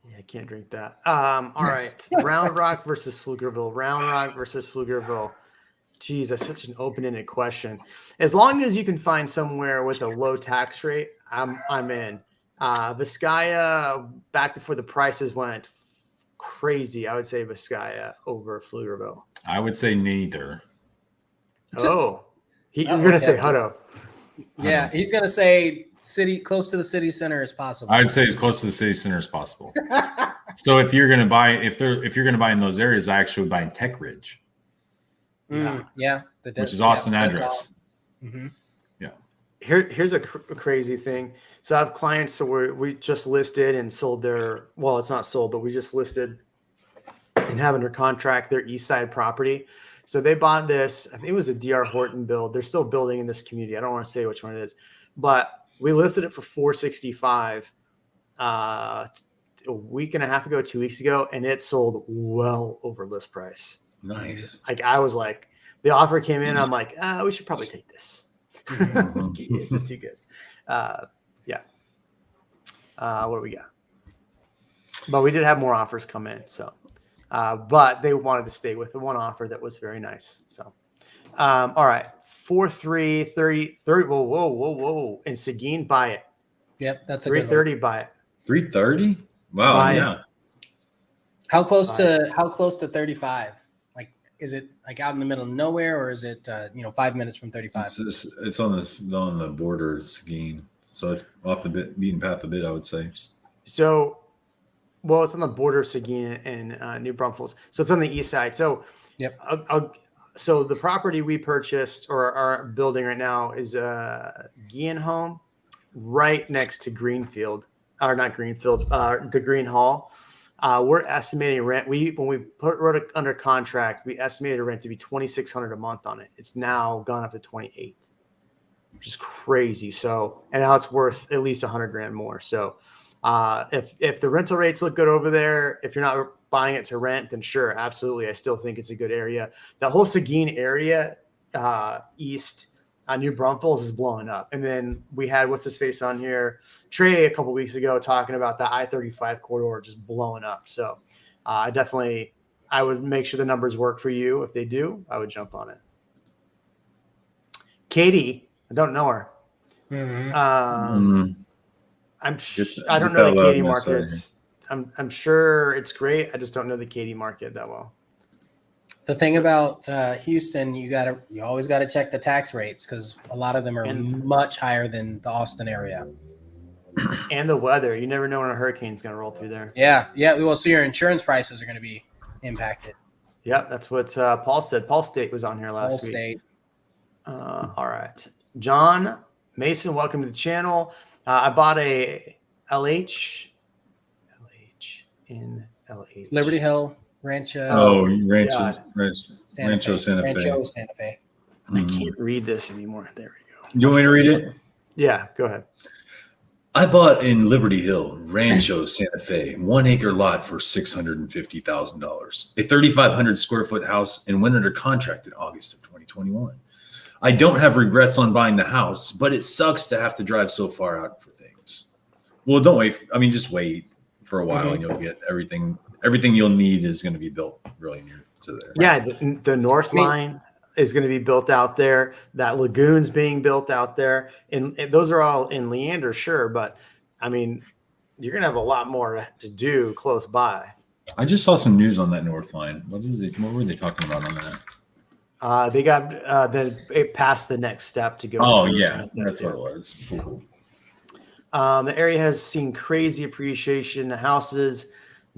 Yeah, I can't drink that. All right. Round Rock versus Pflugerville. Round Rock versus Pflugerville. Geez, that's such an open-ended question. As long as you can find somewhere with a low tax rate, I'm in. Vizcaya, back before the prices went crazy, I would say Vizcaya over Pflugerville. I would say neither. Oh, you're going to say Hutto. Yeah, he's going to say close to the city center as possible. I'd say as close to the city center as possible. So if you're going to buy, if you're going to buy in those areas, I actually would buy in Tech Ridge. Yeah, which is Austin address. Mm-hmm. Yeah. Here's a crazy thing. So I have clients. So we just listed and sold their. Well, it's not sold, but we just listed and have under contract their East Side property. So they bought this. I think it was a DR Horton build. They're still building in this community. I don't want to say which one it is, but we listed it for $465 a week and a half ago, 2 weeks ago, and it sold well over list price. Nice. Like I was like, the offer came in. I'm like, we should probably take this. This is too good. Yeah. What do we got? But we did have more offers come in. So, but they wanted to stay with the one offer that was very nice. So, all right. 4-3, 30. Whoa. And Seguin, buy it. Yep. That's a 330, buy it. 330? Wow. Buy yeah. it. How close to 35? Like, is it like out in the middle of nowhere, or is it 5 minutes from 35? It's on the border of Seguin, so it's off the beaten path a bit, I would say. So, well, it's on the border of Seguin and New Braunfels, so it's on the east side. So, yep. So the property we purchased or are building right now is Guillen Home, right next to Greenfield, or not Greenfield, the Green Hall. We're estimating rent. When we wrote it under contract, we estimated rent to be $2,600 a month on it. It's now gone up to $28,000, which is crazy. So, and now it's worth at least $100,000 more. So, if the rental rates look good over there, if you're not buying it to rent, then sure, absolutely. I still think it's a good area. The whole Seguin area, east. New Braunfels is blowing up. And then we had, what's his face on here, Trey, a couple weeks ago, talking about the I-35 corridor just blowing up. So I would make sure the numbers work for you. If they do, I would jump on it. Katie, I don't know her. Mm-hmm. I don't know the Katy market. I'm sure it's great. I just don't know the Katy market that well. The thing about Houston, you always got to check the tax rates, because a lot of them are much higher than the Austin area. And the weather. You never know when a hurricane's going to roll through there. Yeah. Well, so your insurance prices are going to be impacted. Yep, that's what Paul said. Paul State was on here last week. State. All right. John Mason, welcome to the channel. I bought a LH in LH. Liberty Hill. Rancho Santa Fe. I can't read this anymore. There we go. You want me to read it? Yeah, go ahead. I bought in Liberty Hill, Rancho Santa Fe, 1 acre lot for $650,000, a 3,500 square foot house, and went under contract in August of 2021. I don't have regrets on buying the house, but it sucks to have to drive so far out for things. Well, don't wait. Just wait for a while and you'll get everything. Everything you'll need is going to be built really near to there. Yeah, the North Line is going to be built out there. That lagoon's being built out there. And those are all in Leander, sure. But, you're going to have a lot more to do close by. I just saw some news on that North Line. What were they talking about on that? They got it passed the next step to go. Oh, yeah. That's what it was. Cool. The area has seen crazy appreciation. The houses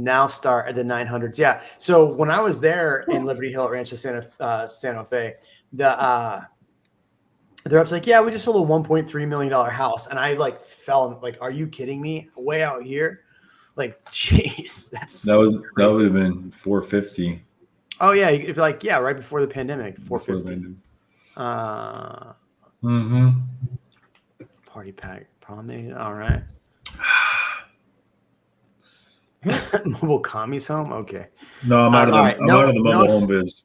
now start at the 900s. Yeah. So when I was there in Liberty Hill at Rancho Santa Fe, they're like, yeah, we just sold a $1.3 million house. And I fell like, are you kidding me? Way out here? Like, jeez, that would have been 450. Oh yeah. If you're like, yeah, right before the pandemic, 450. Party pack promenade. All right. Mobile commies home. Okay. No, I'm out of the. right. I'm out of the mobile home biz.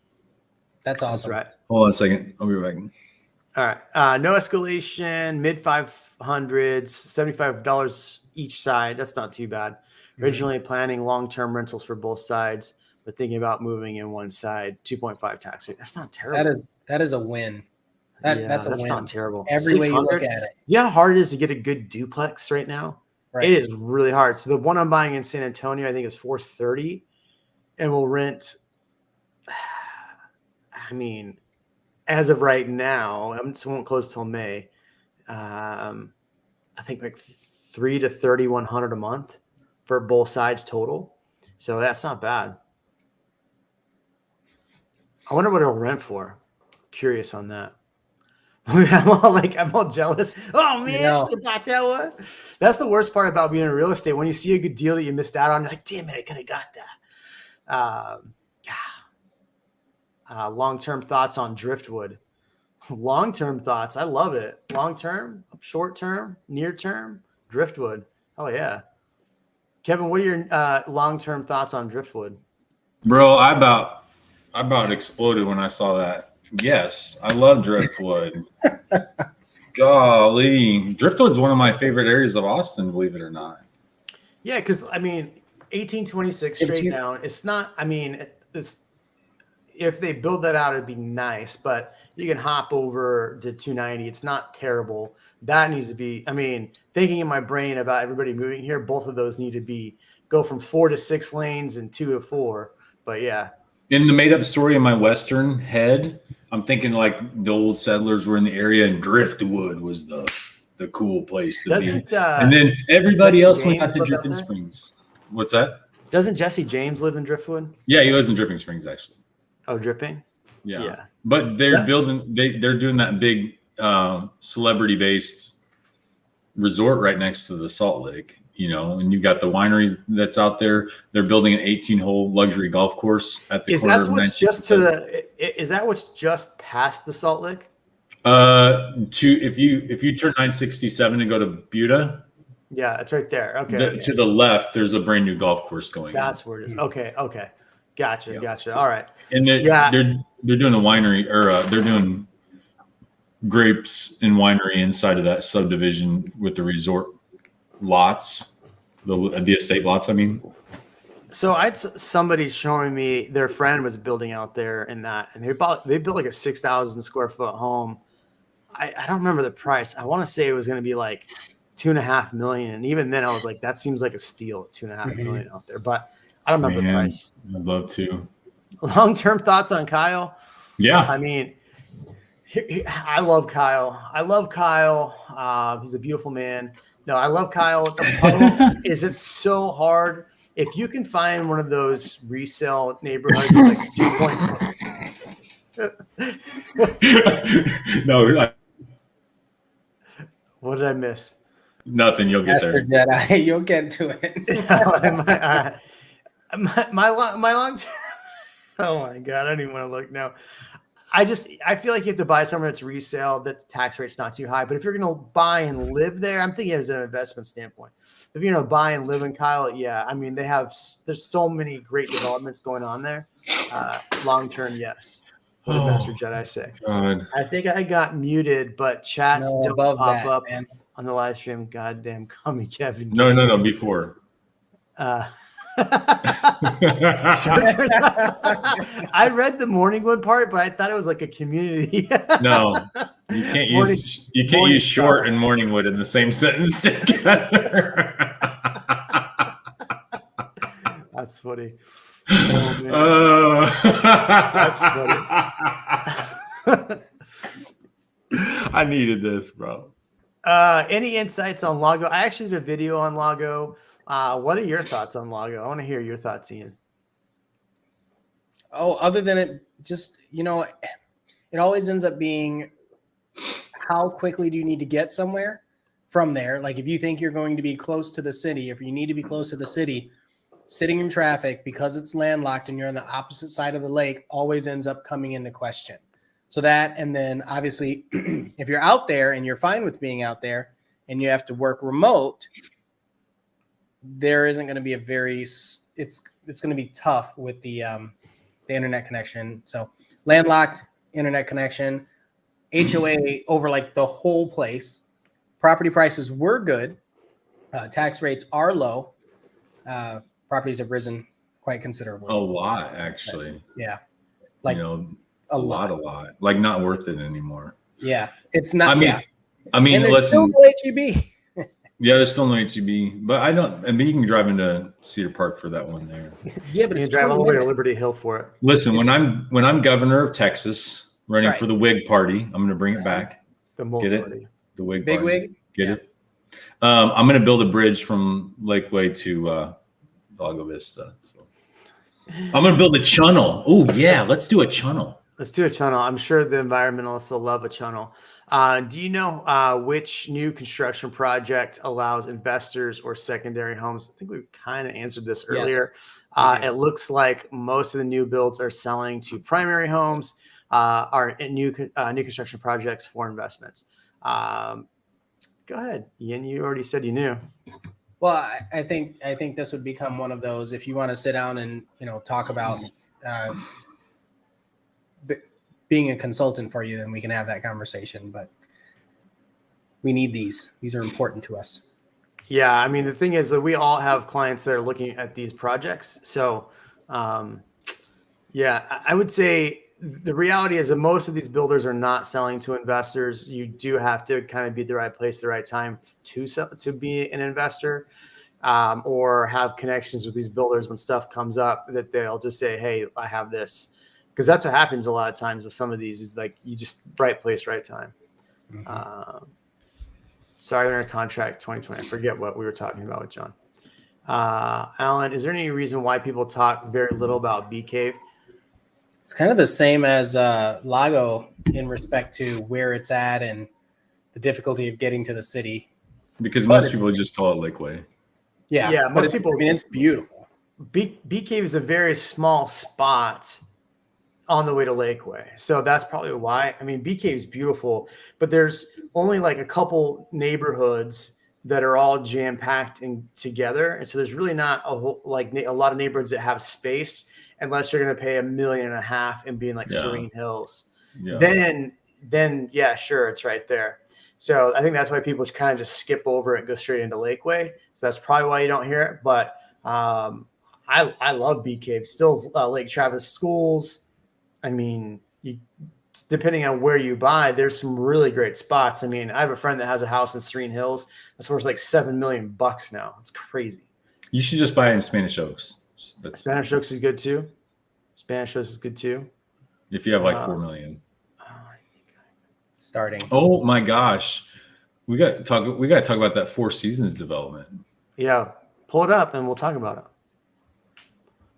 That's awesome. That's right. Hold on a second. I'll be right back. All right. No escalation, mid 500s, $75 each side. That's not too bad. Originally planning long-term rentals for both sides, but thinking about moving in one side, 2.5 tax rate. That's not terrible. That is a win. That's a win. Not terrible. Every way you look at it. You know how hard it is to get a good duplex right now? Right. It is really hard. So the one I'm buying in San Antonio, I think is $430, and we'll rent. I mean, as of right now, it won't close till May. I think like $300 to $3,100 a month for both sides total. So that's not bad. I wonder what it'll rent for. Curious on that. I'm all jealous. Oh man, I should have bought that one. That's the worst part about being in real estate. When you see a good deal that you missed out on, you're like, damn it, I could have got that. Long-term thoughts on driftwood. Long-term thoughts. I love it. Long-term, short-term, near-term, driftwood. Oh yeah. Kevin, what are your long-term thoughts on driftwood? Bro, I about exploded when I saw that. Yes, I love driftwood. Golly, driftwood's one of my favorite areas of Austin, believe it or not. Yeah, because I mean, 1826 straight down. It's not. I mean, if they build that out, it'd be nice. But you can hop over to 290. It's not terrible. That needs to be. I mean, thinking in my brain about everybody moving here, both of those need to go from 4 to 6 lanes and 2 to 4. But yeah. In the made-up story in my Western head, I'm thinking like the old settlers were in the area and driftwood was the cool place to be. And then everybody else went out to Dripping Springs. What's that? Doesn't Jesse James live in Driftwood? Yeah, he lives in Dripping Springs actually. Oh, Dripping? Yeah. But they're they're doing that big celebrity-based resort right next to the Salt Lake. You know, and you got the winery that's out there. They're building an 18-hole luxury golf course at the corner of 19th. Is that what's just past the Salt Lake? If you turn 967 and go to Buda, yeah, it's right there. Okay, to the left, there's a brand new golf course going. That's where it is. Okay, gotcha. All right, and they're doing a winery, or they're doing grapes and winery inside of that subdivision with the resort lots, the estate lots. I mean, so somebody showing me their friend was building out there and they built like a 6,000 square foot home. I don't remember the price. I want to say it was going to be like $2.5 million, and even then I was like, that seems like a steal at $2.5 million out there. But I don't remember the price. I'd love to. Long-term thoughts on Kyle? Yeah, I mean, I love Kyle. He's a beautiful man. No, I love Kyle. The problem is it's so hard. If you can find one of those resale neighborhoods, it's like 2 No. What did I miss? Nothing. You'll get there. Jedi, you'll get to it. my long. Oh my God, I don't even want to look now. I feel like you have to buy somewhere that's resale, that the tax rate's not too high. But if you're going to buy and live there, I'm thinking as an investment standpoint. If you're going to buy and live in Kyle, yeah. I mean, there's so many great developments going on there. Long term, yes. What did Master Jedi say? God. I think I got muted, but chat still pop up on the live stream. Goddamn, call me Kevin. No, before. I read the Morningwood part, but I thought it was like a community. No, you can't use short and Morningwood in the same sentence together. That's funny. That's funny. I needed this, bro. Any insights on Lago? I actually did a video on Lago. What are your thoughts on Lago? I want to hear your thoughts, Ian. Oh, other than it just, it always ends up being how quickly do you need to get somewhere from there? Like if you think you're going to be close to the city, if you need to be close to the city, sitting in traffic because it's landlocked and you're on the opposite side of the lake always ends up coming into question. So that, and then obviously if you're out there and you're fine with being out there and you have to work remote, there isn't going to be it's going to be tough with the internet connection. So landlocked internet connection, HOA over like the whole place. Property prices were good. Tax rates are low. Properties have risen quite considerably. A lot, actually. Yeah. Like a lot. Like not worth it anymore. Yeah. It's not. I mean, and there's listen. still no HEB. Yeah, there's still no HEB, but I mean, you can drive into Cedar Park for that one there. Yeah, but you it's drive all the way to Liberty Hill for it. Listen, when I'm governor of Texas, running for the Wig Party, I'm going to bring it back. The Mole Get Party. It? The Wig Big Party. Wig. Get it? I'm going to build a bridge from Lakeway to Lago Vista. So I'm going to build a channel. Oh yeah, let's do a channel. Let's do a channel. I'm sure the environmentalists will love a channel. Do you know which new construction project allows investors or secondary homes? I think we've kind of answered this earlier. Yes. It looks like most of the new builds are selling to primary homes, are new construction projects for investments. Go ahead, Ian. You already said you knew. Well, I think this would become one of those. If you want to sit down and talk about being a consultant for you, then we can have that conversation. But we need these. These are important to us. Yeah, I mean, the thing is that we all have clients that are looking at these projects. So, yeah, I would say the reality is that most of these builders are not selling to investors. You do have to kind of be at the right place, the right time to be an investor, or have connections with these builders when stuff comes up that they'll just say, hey, I have this. Because that's what happens a lot of times with some of these is like you just right place, right time. Mm-hmm. Sorry, under contract 2020. I forget what we were talking about with John. Alan, is there any reason why people talk very little about Bee Cave? It's kind of the same as Lago in respect to where it's at and the difficulty of getting to the city. Because most people just call it Lakeway. Yeah, most people. I mean, it's beautiful. Bee Cave is a very small spot on the way to Lakeway. So that's probably why. I mean, Bee Cave is beautiful, but there's only like a couple neighborhoods that are all jam-packed in together. And so there's really not a lot of neighborhoods that have space unless you're going to pay $1.5 million and be in like Serene Hills. Yeah. Then yeah, sure. It's right there. So I think that's why people kind of just skip over it and go straight into Lakeway. So that's probably why you don't hear it. But I love Bee Cave. Still Lake Travis schools. I mean, depending on where you buy, there's some really great spots. I mean, I have a friend that has a house in Serene Hills that's worth like $7 million now. It's crazy. You should just buy it in Spanish Oaks. Spanish Oaks is good too. If you have like 4 million. Starting. Oh my gosh. We got to talk about that Four Seasons development. Yeah. Pull it up and we'll talk about it.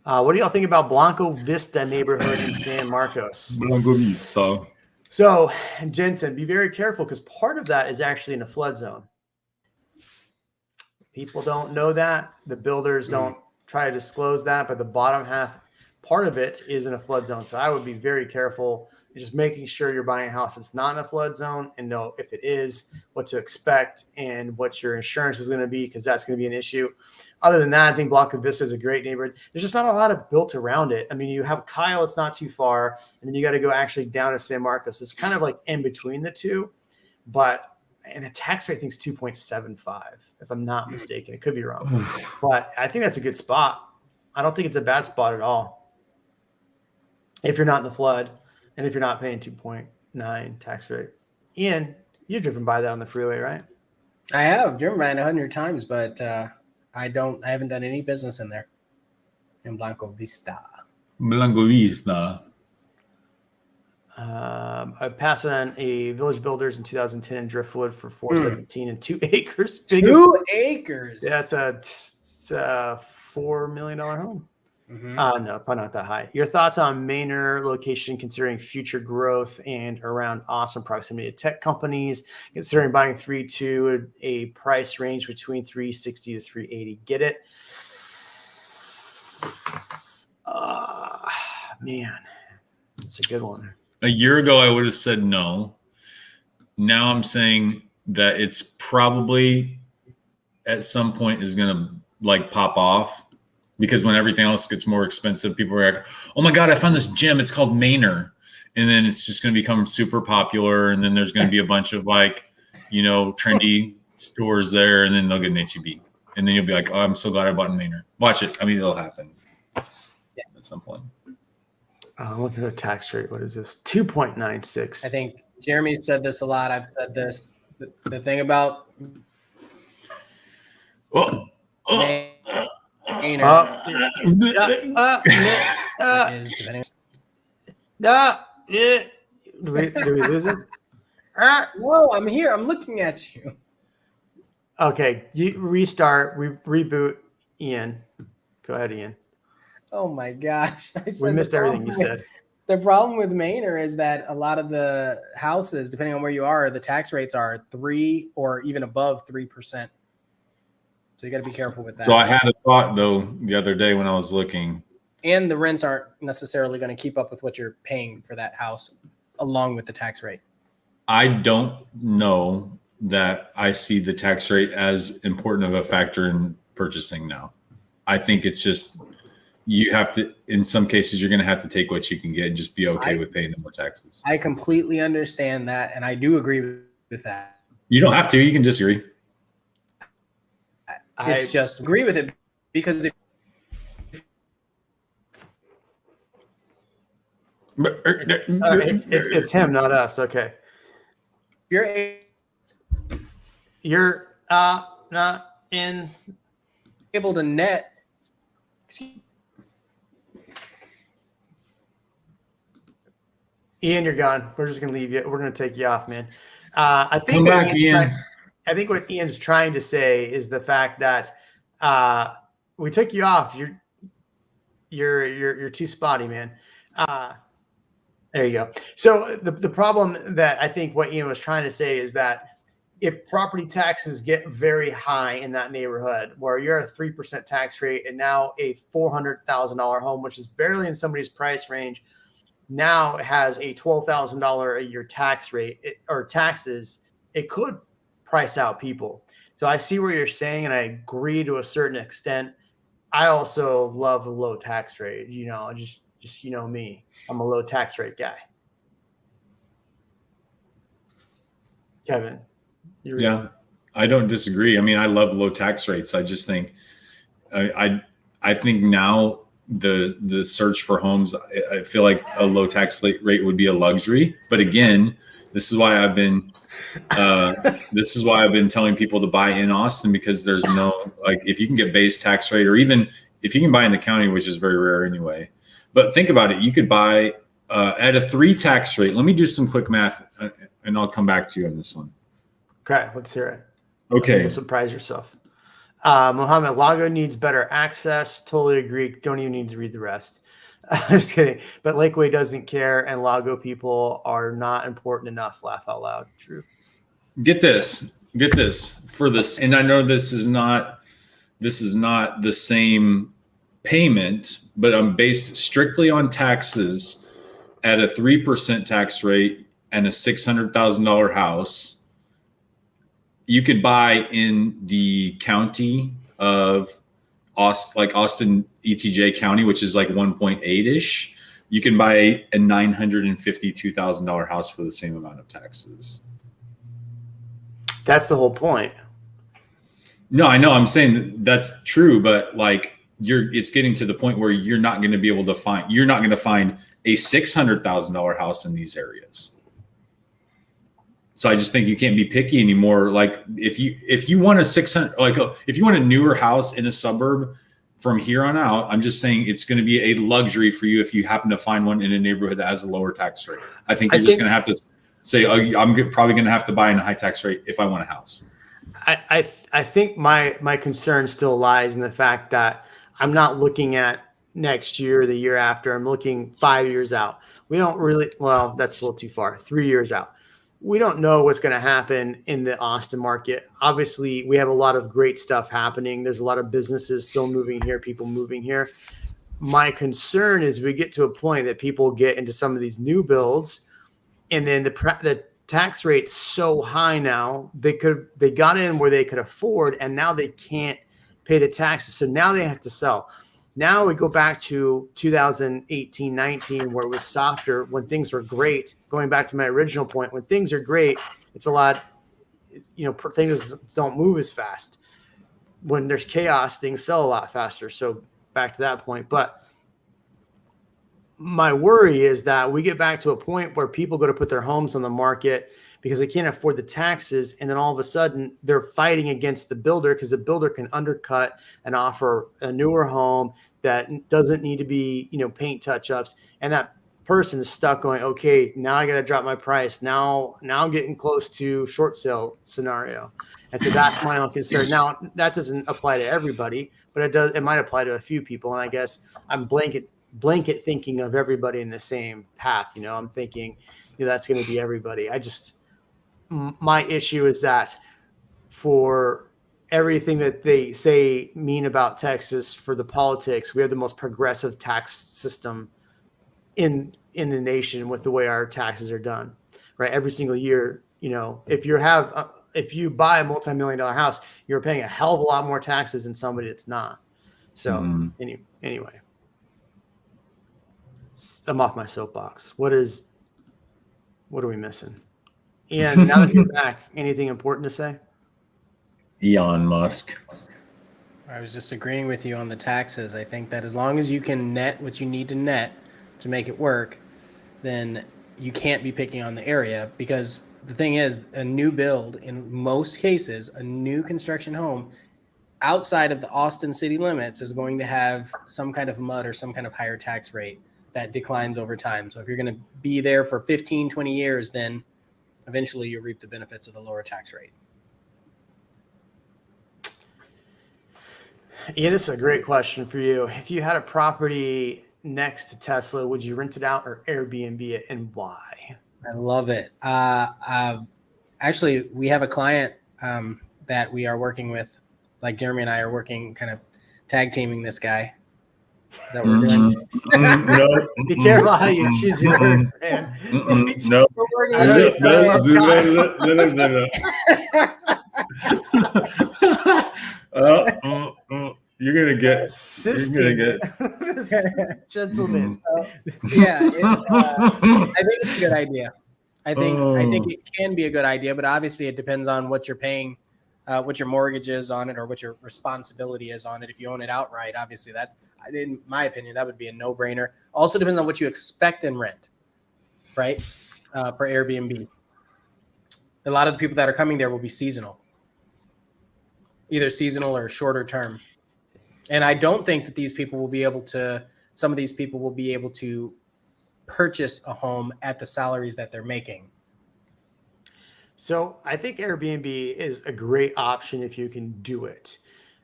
What do y'all think about Blanco Vista neighborhood in San Marcos? Blanco Vista. So, Jensen, be very careful because part of that is actually in a flood zone. People don't know that. The builders don't try to disclose that, but the bottom half, part of it is in a flood zone. So I would be very careful, just making sure you're buying a house that's not in a flood zone and know if it is, what to expect and what your insurance is going to be, because that's going to be an issue. Other than that, I think Blanco Vista is a great neighborhood. There's just not a lot of built around it. I mean, you have Kyle, it's not too far, and then you got to go actually down to San Marcos. It's kind of like in between the two, and the tax rate I think is 2.75, if I'm not mistaken. It could be wrong, but I think that's a good spot. I don't think it's a bad spot at all. If you're not in the flood and if you're not paying 2.9 tax rate. Ian, you've driven by that on the freeway, right? I have driven by it 100 times, but I haven't done any business in there. In Blanco Vista. Blanco Vista. I passed on a Village Builders in 2010 in Driftwood for $417 and 2 acres. 2 acres. Yeah, it's a $4 million home. Mm-hmm. No, probably not that high. Your thoughts on Manor location, considering future growth and around Austin proximity to tech companies, considering buying 3.2, a price range between 360 to 380. Get it? Man, it's a good one. A year ago, I would have said no. Now I'm saying that it's probably at some point is going to like pop off, because when everything else gets more expensive, people are like, oh my God, I found this gym. It's called Manor. And then it's just going to become super popular. And then there's going to be a bunch of like, trendy stores there. And then they'll get an HEB. And then you'll be like, oh, I'm so glad I bought in Manor. Watch it. I mean, it'll happen at some point. Look at the tax rate. What is this? 2.96. I think Jeremy said this a lot. I've said this. The thing about Manor is depending. Do we lose it? No, I'm here. I'm looking at you. Okay, you restart, reboot. Ian, go ahead, Ian. Oh my gosh! We missed everything you said. The problem with Manor is that a lot of the houses, depending on where you are, the tax rates are 3 or even above 3%. So you got to be careful with that. So I had a thought though the other day when I was looking. And the rents aren't necessarily going to keep up with what you're paying for that house, along with the tax rate. I don't know that I see the tax rate as important of a factor in purchasing now. I think it's just, you have to, in some cases, you're going to have to take what you can get and just be okay with paying the more taxes. I completely understand that. And I do agree with that. You don't have to, you can disagree. It's just agree with it because it's him, not us. Okay. You're not in able to net. Ian, you're gone. We're just gonna leave you. We're gonna take you off, man. I think Come back, Ian. I think what Ian's trying to say is the fact that we took you off. You're too spotty, man. There you go. So the problem that I think what Ian was trying to say is that if property taxes get very high in that neighborhood where you're at a 3% tax rate and now a $400,000 home, which is barely in somebody's price range, now has a $12,000 a year tax rate or taxes, it could price out people. So I see what you're saying, and I agree to a certain extent. I also love a low tax rate. Just me. I'm a low tax rate guy. Kevin. Yeah, I don't disagree. I mean, I love low tax rates. I just think, I think now the search for homes, I feel like a low tax rate would be a luxury. But again, this is why I've been telling people to buy in Austin, because there's no, like, if you can get base tax rate, or even if you can buy in the county, which is very rare anyway. But think about it. You could buy at a 3 tax rate. Let me do some quick math and I'll come back to you on this one. Okay, let's hear it. Okay. You'll surprise yourself. Mohammed, Lago needs better access. Totally agree. Don't even need to read the rest. I'm just kidding. But Lakeway doesn't care, and Lago people are not important enough. Laugh out loud. True. Get this for this. And I know this is not the same payment, but I'm based strictly on taxes at a 3% tax rate and a $600,000 house. You could buy in the county of Austin, ETJ County, which is like 1.8-ish. You can buy a $952,000 house for the same amount of taxes. That's the whole point. No, I know. I'm saying that's true, but like it's getting to the point where you're not going to find a $600,000 house in these areas. So I just think you can't be picky anymore. Like if you want if you want a newer house in a suburb from here on out, I'm just saying it's going to be a luxury for you if you happen to find one in a neighborhood that has a lower tax rate. I think you're just going to have to say, oh, I'm probably going to have to buy in a high tax rate if I want a house. I think my concern still lies in the fact that I'm not looking at next year or the year after. I'm looking 5 years out. We don't really, well, that's a little too far, 3 years out. We don't know what's going to happen in the Austin market. Obviously, we have a lot of great stuff happening. There's a lot of businesses still moving here, people moving here. My concern is we get to a point that people get into some of these new builds, and then the tax rate's so high now, they got in where they could afford, and now they can't pay the taxes. So now they have to sell. Now we go back to 2018, 19, where it was softer when things were great. Going back to my original point, when things are great, it's a lot, things don't move as fast. When there's chaos, things sell a lot faster. So back to that point. But my worry is that we get back to a point where people go to put their homes on the market because they can't afford the taxes. And then all of a sudden they're fighting against the builder because the builder can undercut and offer a newer home that doesn't need to be, paint touch-ups. And that person is stuck going, okay, now I got to drop my price. Now I'm getting close to short sale scenario. And so that's my own concern. Now that doesn't apply to everybody, but it might apply to a few people. And I guess I'm blanket thinking of everybody in the same path. I'm thinking that's going to be everybody. My issue is that for everything that they say mean about Texas, for the politics, we have the most progressive tax system in the nation with the way our taxes are done, right? Every single year, if you buy a multi-million-dollar house, you're paying a hell of a lot more taxes than somebody that's not. So anyway, I'm off my soapbox. What are we missing? And now that you're back, anything important to say? Elon Musk. I was just agreeing with you on the taxes. I think that as long as you can net what you need to net to make it work, then you can't be picking on the area, because the thing is, a new build, in most cases, a new construction home outside of the Austin city limits is going to have some kind of MUD or some kind of higher tax rate that declines over time. So if you're going to be there for 15, 20 years, then eventually you reap the benefits of the lower tax rate. Yeah, this is a great question for you. If you had a property next to Tesla, would you rent it out or Airbnb it, and why? I love it. Actually, we have a client that we are working with, like Jeremy and I are working, kind of tag teaming this guy. Is that what we're doing? No. Be careful how you choose your words, man. No. You're gonna get gentlemen. Yeah, I think it's a good idea. I think it can be a good idea, but obviously it depends on what you're paying, what your mortgage is on it, or what your responsibility is on it. If you own it outright, obviously that, in my opinion, that would be a no-brainer. Also depends on what you expect in rent, right? For Airbnb. A lot of the people that are coming there will be seasonal, either seasonal or shorter term. And I don't think that some of these people will be able to purchase a home at the salaries that they're making. So I think Airbnb is a great option if you can do it.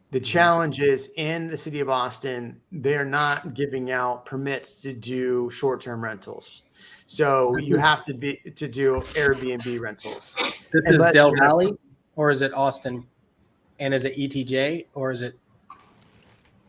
The challenge is, in the city of Austin, they're not giving out permits to do short-term rentals. So you have to do Airbnb rentals. This is Del Valley, or is it Austin? And is it ETJ, or is it?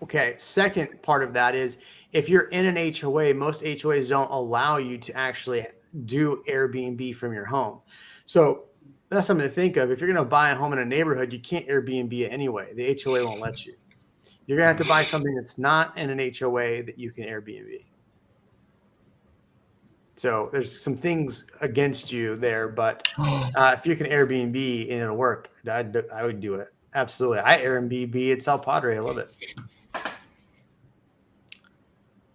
Okay. Second part of that is, if you're in an HOA, most HOAs don't allow you to actually do Airbnb from your home. So that's something to think of. If you're going to buy a home in a neighborhood, you can't Airbnb it anyway. The HOA won't let you. You're going to have to buy something that's not in an HOA that you can Airbnb. So there's some things against you there, but if you can Airbnb and it'll work, I would do it. Absolutely. I Airbnb at South Padre. I love it.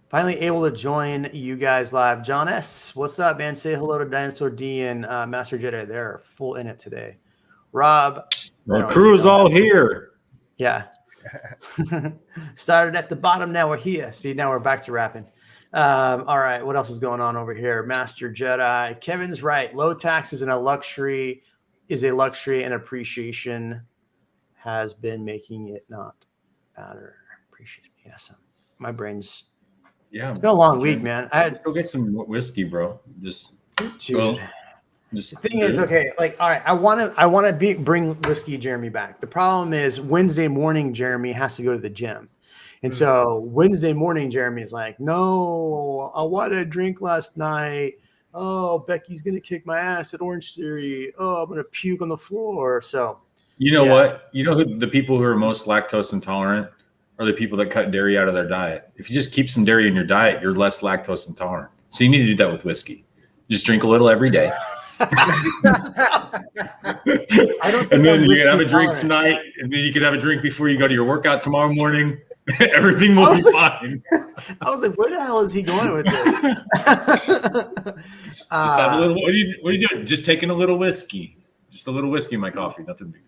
Finally able to join you guys live. John S., what's up, man? Say hello to Dinosaur D and Master Jedi. They're full in it today. Rob. The crew is all here. Yeah. Started at the bottom. Now we're here. See, now we're back to rapping. All right. What else is going on over here? Master Jedi. Kevin's right. Low taxes and a luxury and appreciation has been making it not better. Appreciation. Yes. My brain's. Yeah, it's been a long week, man. I had to go get some whiskey, bro. The thing is, okay, like, all right, I want to bring whiskey Jeremy back. The problem is Wednesday morning, Jeremy has to go to the gym. And so Wednesday morning, Jeremy is like, no, I wanted a drink last night. Oh, Becky's going to kick my ass at Orange Theory. Oh, I'm going to puke on the floor. So You know what? You know who the people who are most lactose intolerant are the people that cut dairy out of their diet. If you just keep some dairy in your diet, you're less lactose intolerant. So you need to do that with whiskey. Just drink a little every day. I don't think and then I'm you can have a whiskey drink tolerant. tonight, and then you can have a drink before you go to your workout tomorrow morning. Everything will be fine. I was like, where the hell is he going with this? Just have a little. What are you doing? Just taking a little whiskey. Just a little whiskey in my coffee. Nothing big.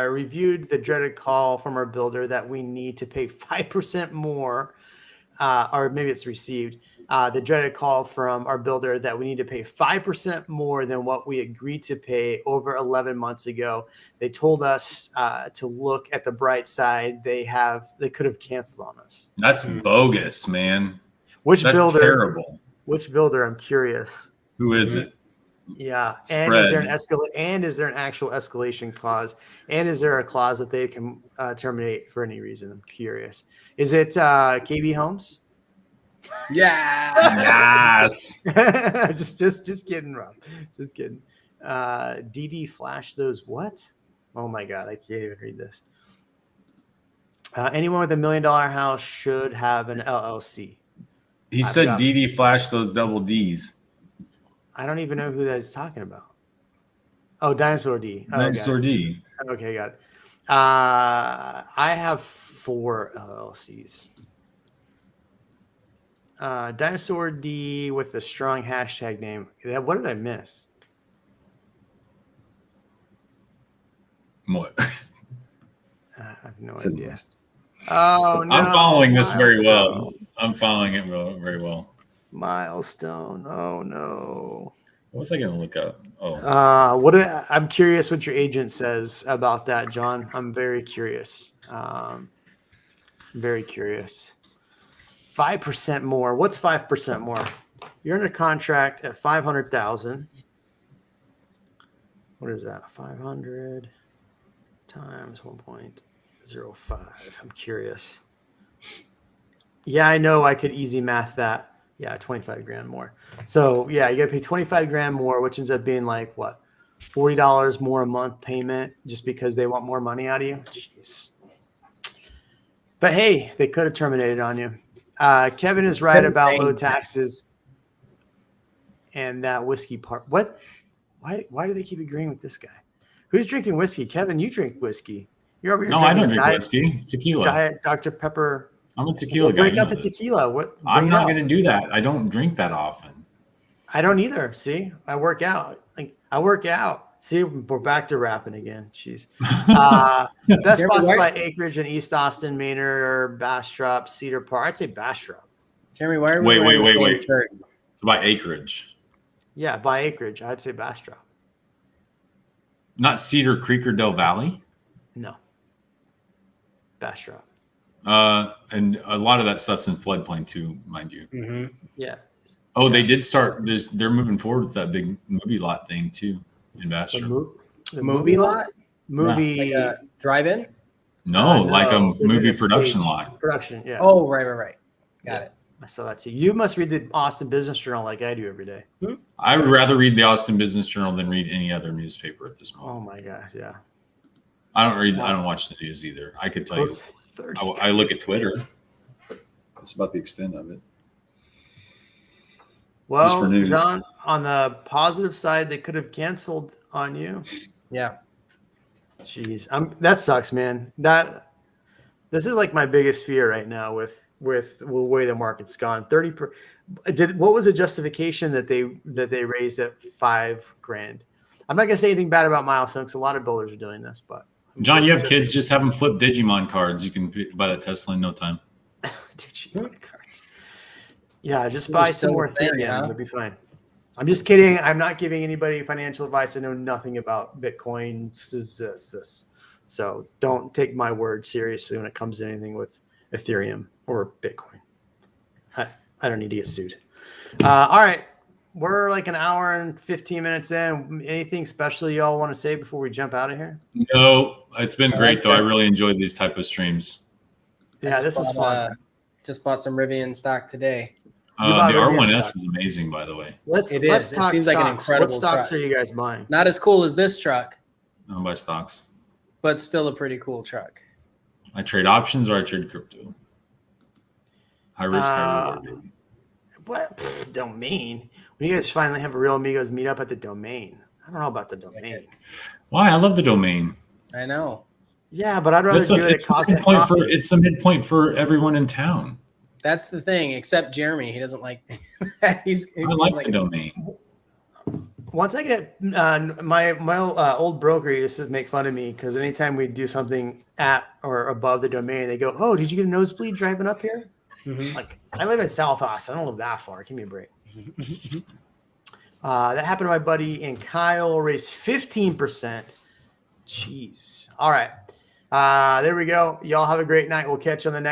Reviewed the dreaded call from our builder that we need to pay 5% more, or maybe it's received. The dreaded call from our builder that we need to pay 5% more than what we agreed to pay over 11 months ago. They told us to look at the bright side. They could have canceled on us. That's bogus, man. Which That's builder? Terrible. Which builder? I'm curious. Who is it? Yeah, Spread. And is there an actual escalation clause? And is there a clause that they can terminate for any reason? I'm curious. Is it KB Homes? Yeah. Yes. just kidding, Rob. Just kidding. DD flash those what? Oh my god, I can't even read this. Anyone with $1 million house should have an LLC. He said DD flash those double D's. I don't even know who that's talking about. Oh, Dinosaur D. Oh, Dinosaur D. Okay, got it. I have 4 LLCs. Dinosaur D with the strong hashtag name. What did I miss? What? I have no idea. Oh, no. I'm following this very well. I'm following it very well. Milestone. Oh no. What was I going to look up? Oh, I'm curious what your agent says about that, John. I'm very curious. Very curious. 5% more. What's 5% more? You're under contract at 500,000. What is that? 500 times 1.05. I'm curious. Yeah, I know I could easy math that. Yeah, 25 grand more. So yeah, you got to pay 25 grand more, which ends up being like what? $40 more a month payment just because they want more money out of you. Jeez. But hey, they could have terminated on you. Kevin is right about low taxes and that whiskey part. What? Why do they keep agreeing with this guy? Who's drinking whiskey? Kevin, you drink whiskey. You're over here. No, I don't drink whiskey. Tequila. Diet Dr. Pepper. I'm a tequila guy. Break out the tequila. I'm not going to do that. I don't drink that often. I don't either. See, I work out. I work out. See, we're back to rapping again. Jeez. Best spots by acreage in East Austin, Maynard, Bastrop, Cedar Park. I'd say Bastrop. Jeremy, why are we wait. Shirt? By acreage. Yeah, by acreage. I'd say Bastrop. Not Cedar Creek or Del Valley? No. Bastrop. And a lot of that stuff's in floodplain too, mind you. Mm-hmm. Yeah. Oh, they did start. They're moving forward with that big movie lot thing too in Bastrop. The movie lot? Movie like a drive-in? No, like a movie production lot. Production, yeah. Oh, right. Got it. I saw that too. You must read the Austin Business Journal like I do every day. I would rather read the Austin Business Journal than read any other newspaper at this moment. Oh my gosh, yeah. I don't watch the news either. I could tell you. I look at Twitter. That's about the extent of it. Well, John, on the positive side, they could have canceled on you. Yeah. Jeez, that sucks, man. This is like my biggest fear right now with the way the market's gone. What was the justification that they raised at $5,000? I'm not gonna say anything bad about Milestone because a lot of builders are doing this, but John, you have kids, just have them flip Digimon cards. You can buy that Tesla in no time. Digimon cards. Yeah, just buy some more Ethereum. It'll be fine. I'm just kidding. I'm not giving anybody financial advice. I know nothing about Bitcoin. So don't take my word seriously when it comes to anything with Ethereum or Bitcoin. I don't need to get sued. All right. We're like an hour and 15 minutes in. Anything special y'all want to say before we jump out of here? No, it's been great though. I really enjoyed these type of streams. Yeah, this was fun. Just bought some Rivian stock today. The R1S is amazing, by the way. Let's talk. It seems like an incredible What stocks truck. are you guys buying? Not as cool as this truck, I don't buy stocks. But still a pretty cool truck. I trade options or I trade crypto. High risk, high reward. Baby. What? Domain? When you guys finally have a REALMigos meet up at the Domain. I don't know about the Domain. Why? I love the Domain. I know. Yeah, but I'd rather do it at Cosmic Coffee. It's the midpoint for everyone in town. That's the thing, except Jeremy. He doesn't like I like the Domain. Once I get my old broker used to make fun of me because anytime we do something at or above the Domain, they go, "Oh, did you get a nosebleed driving up here?" Mm-hmm. Like, I live in South Austin. I don't live that far. Give me a break. That happened to my buddy, and Kyle raised 15%. Jeez. All right. There we go. Y'all have a great night. We'll catch you on the next.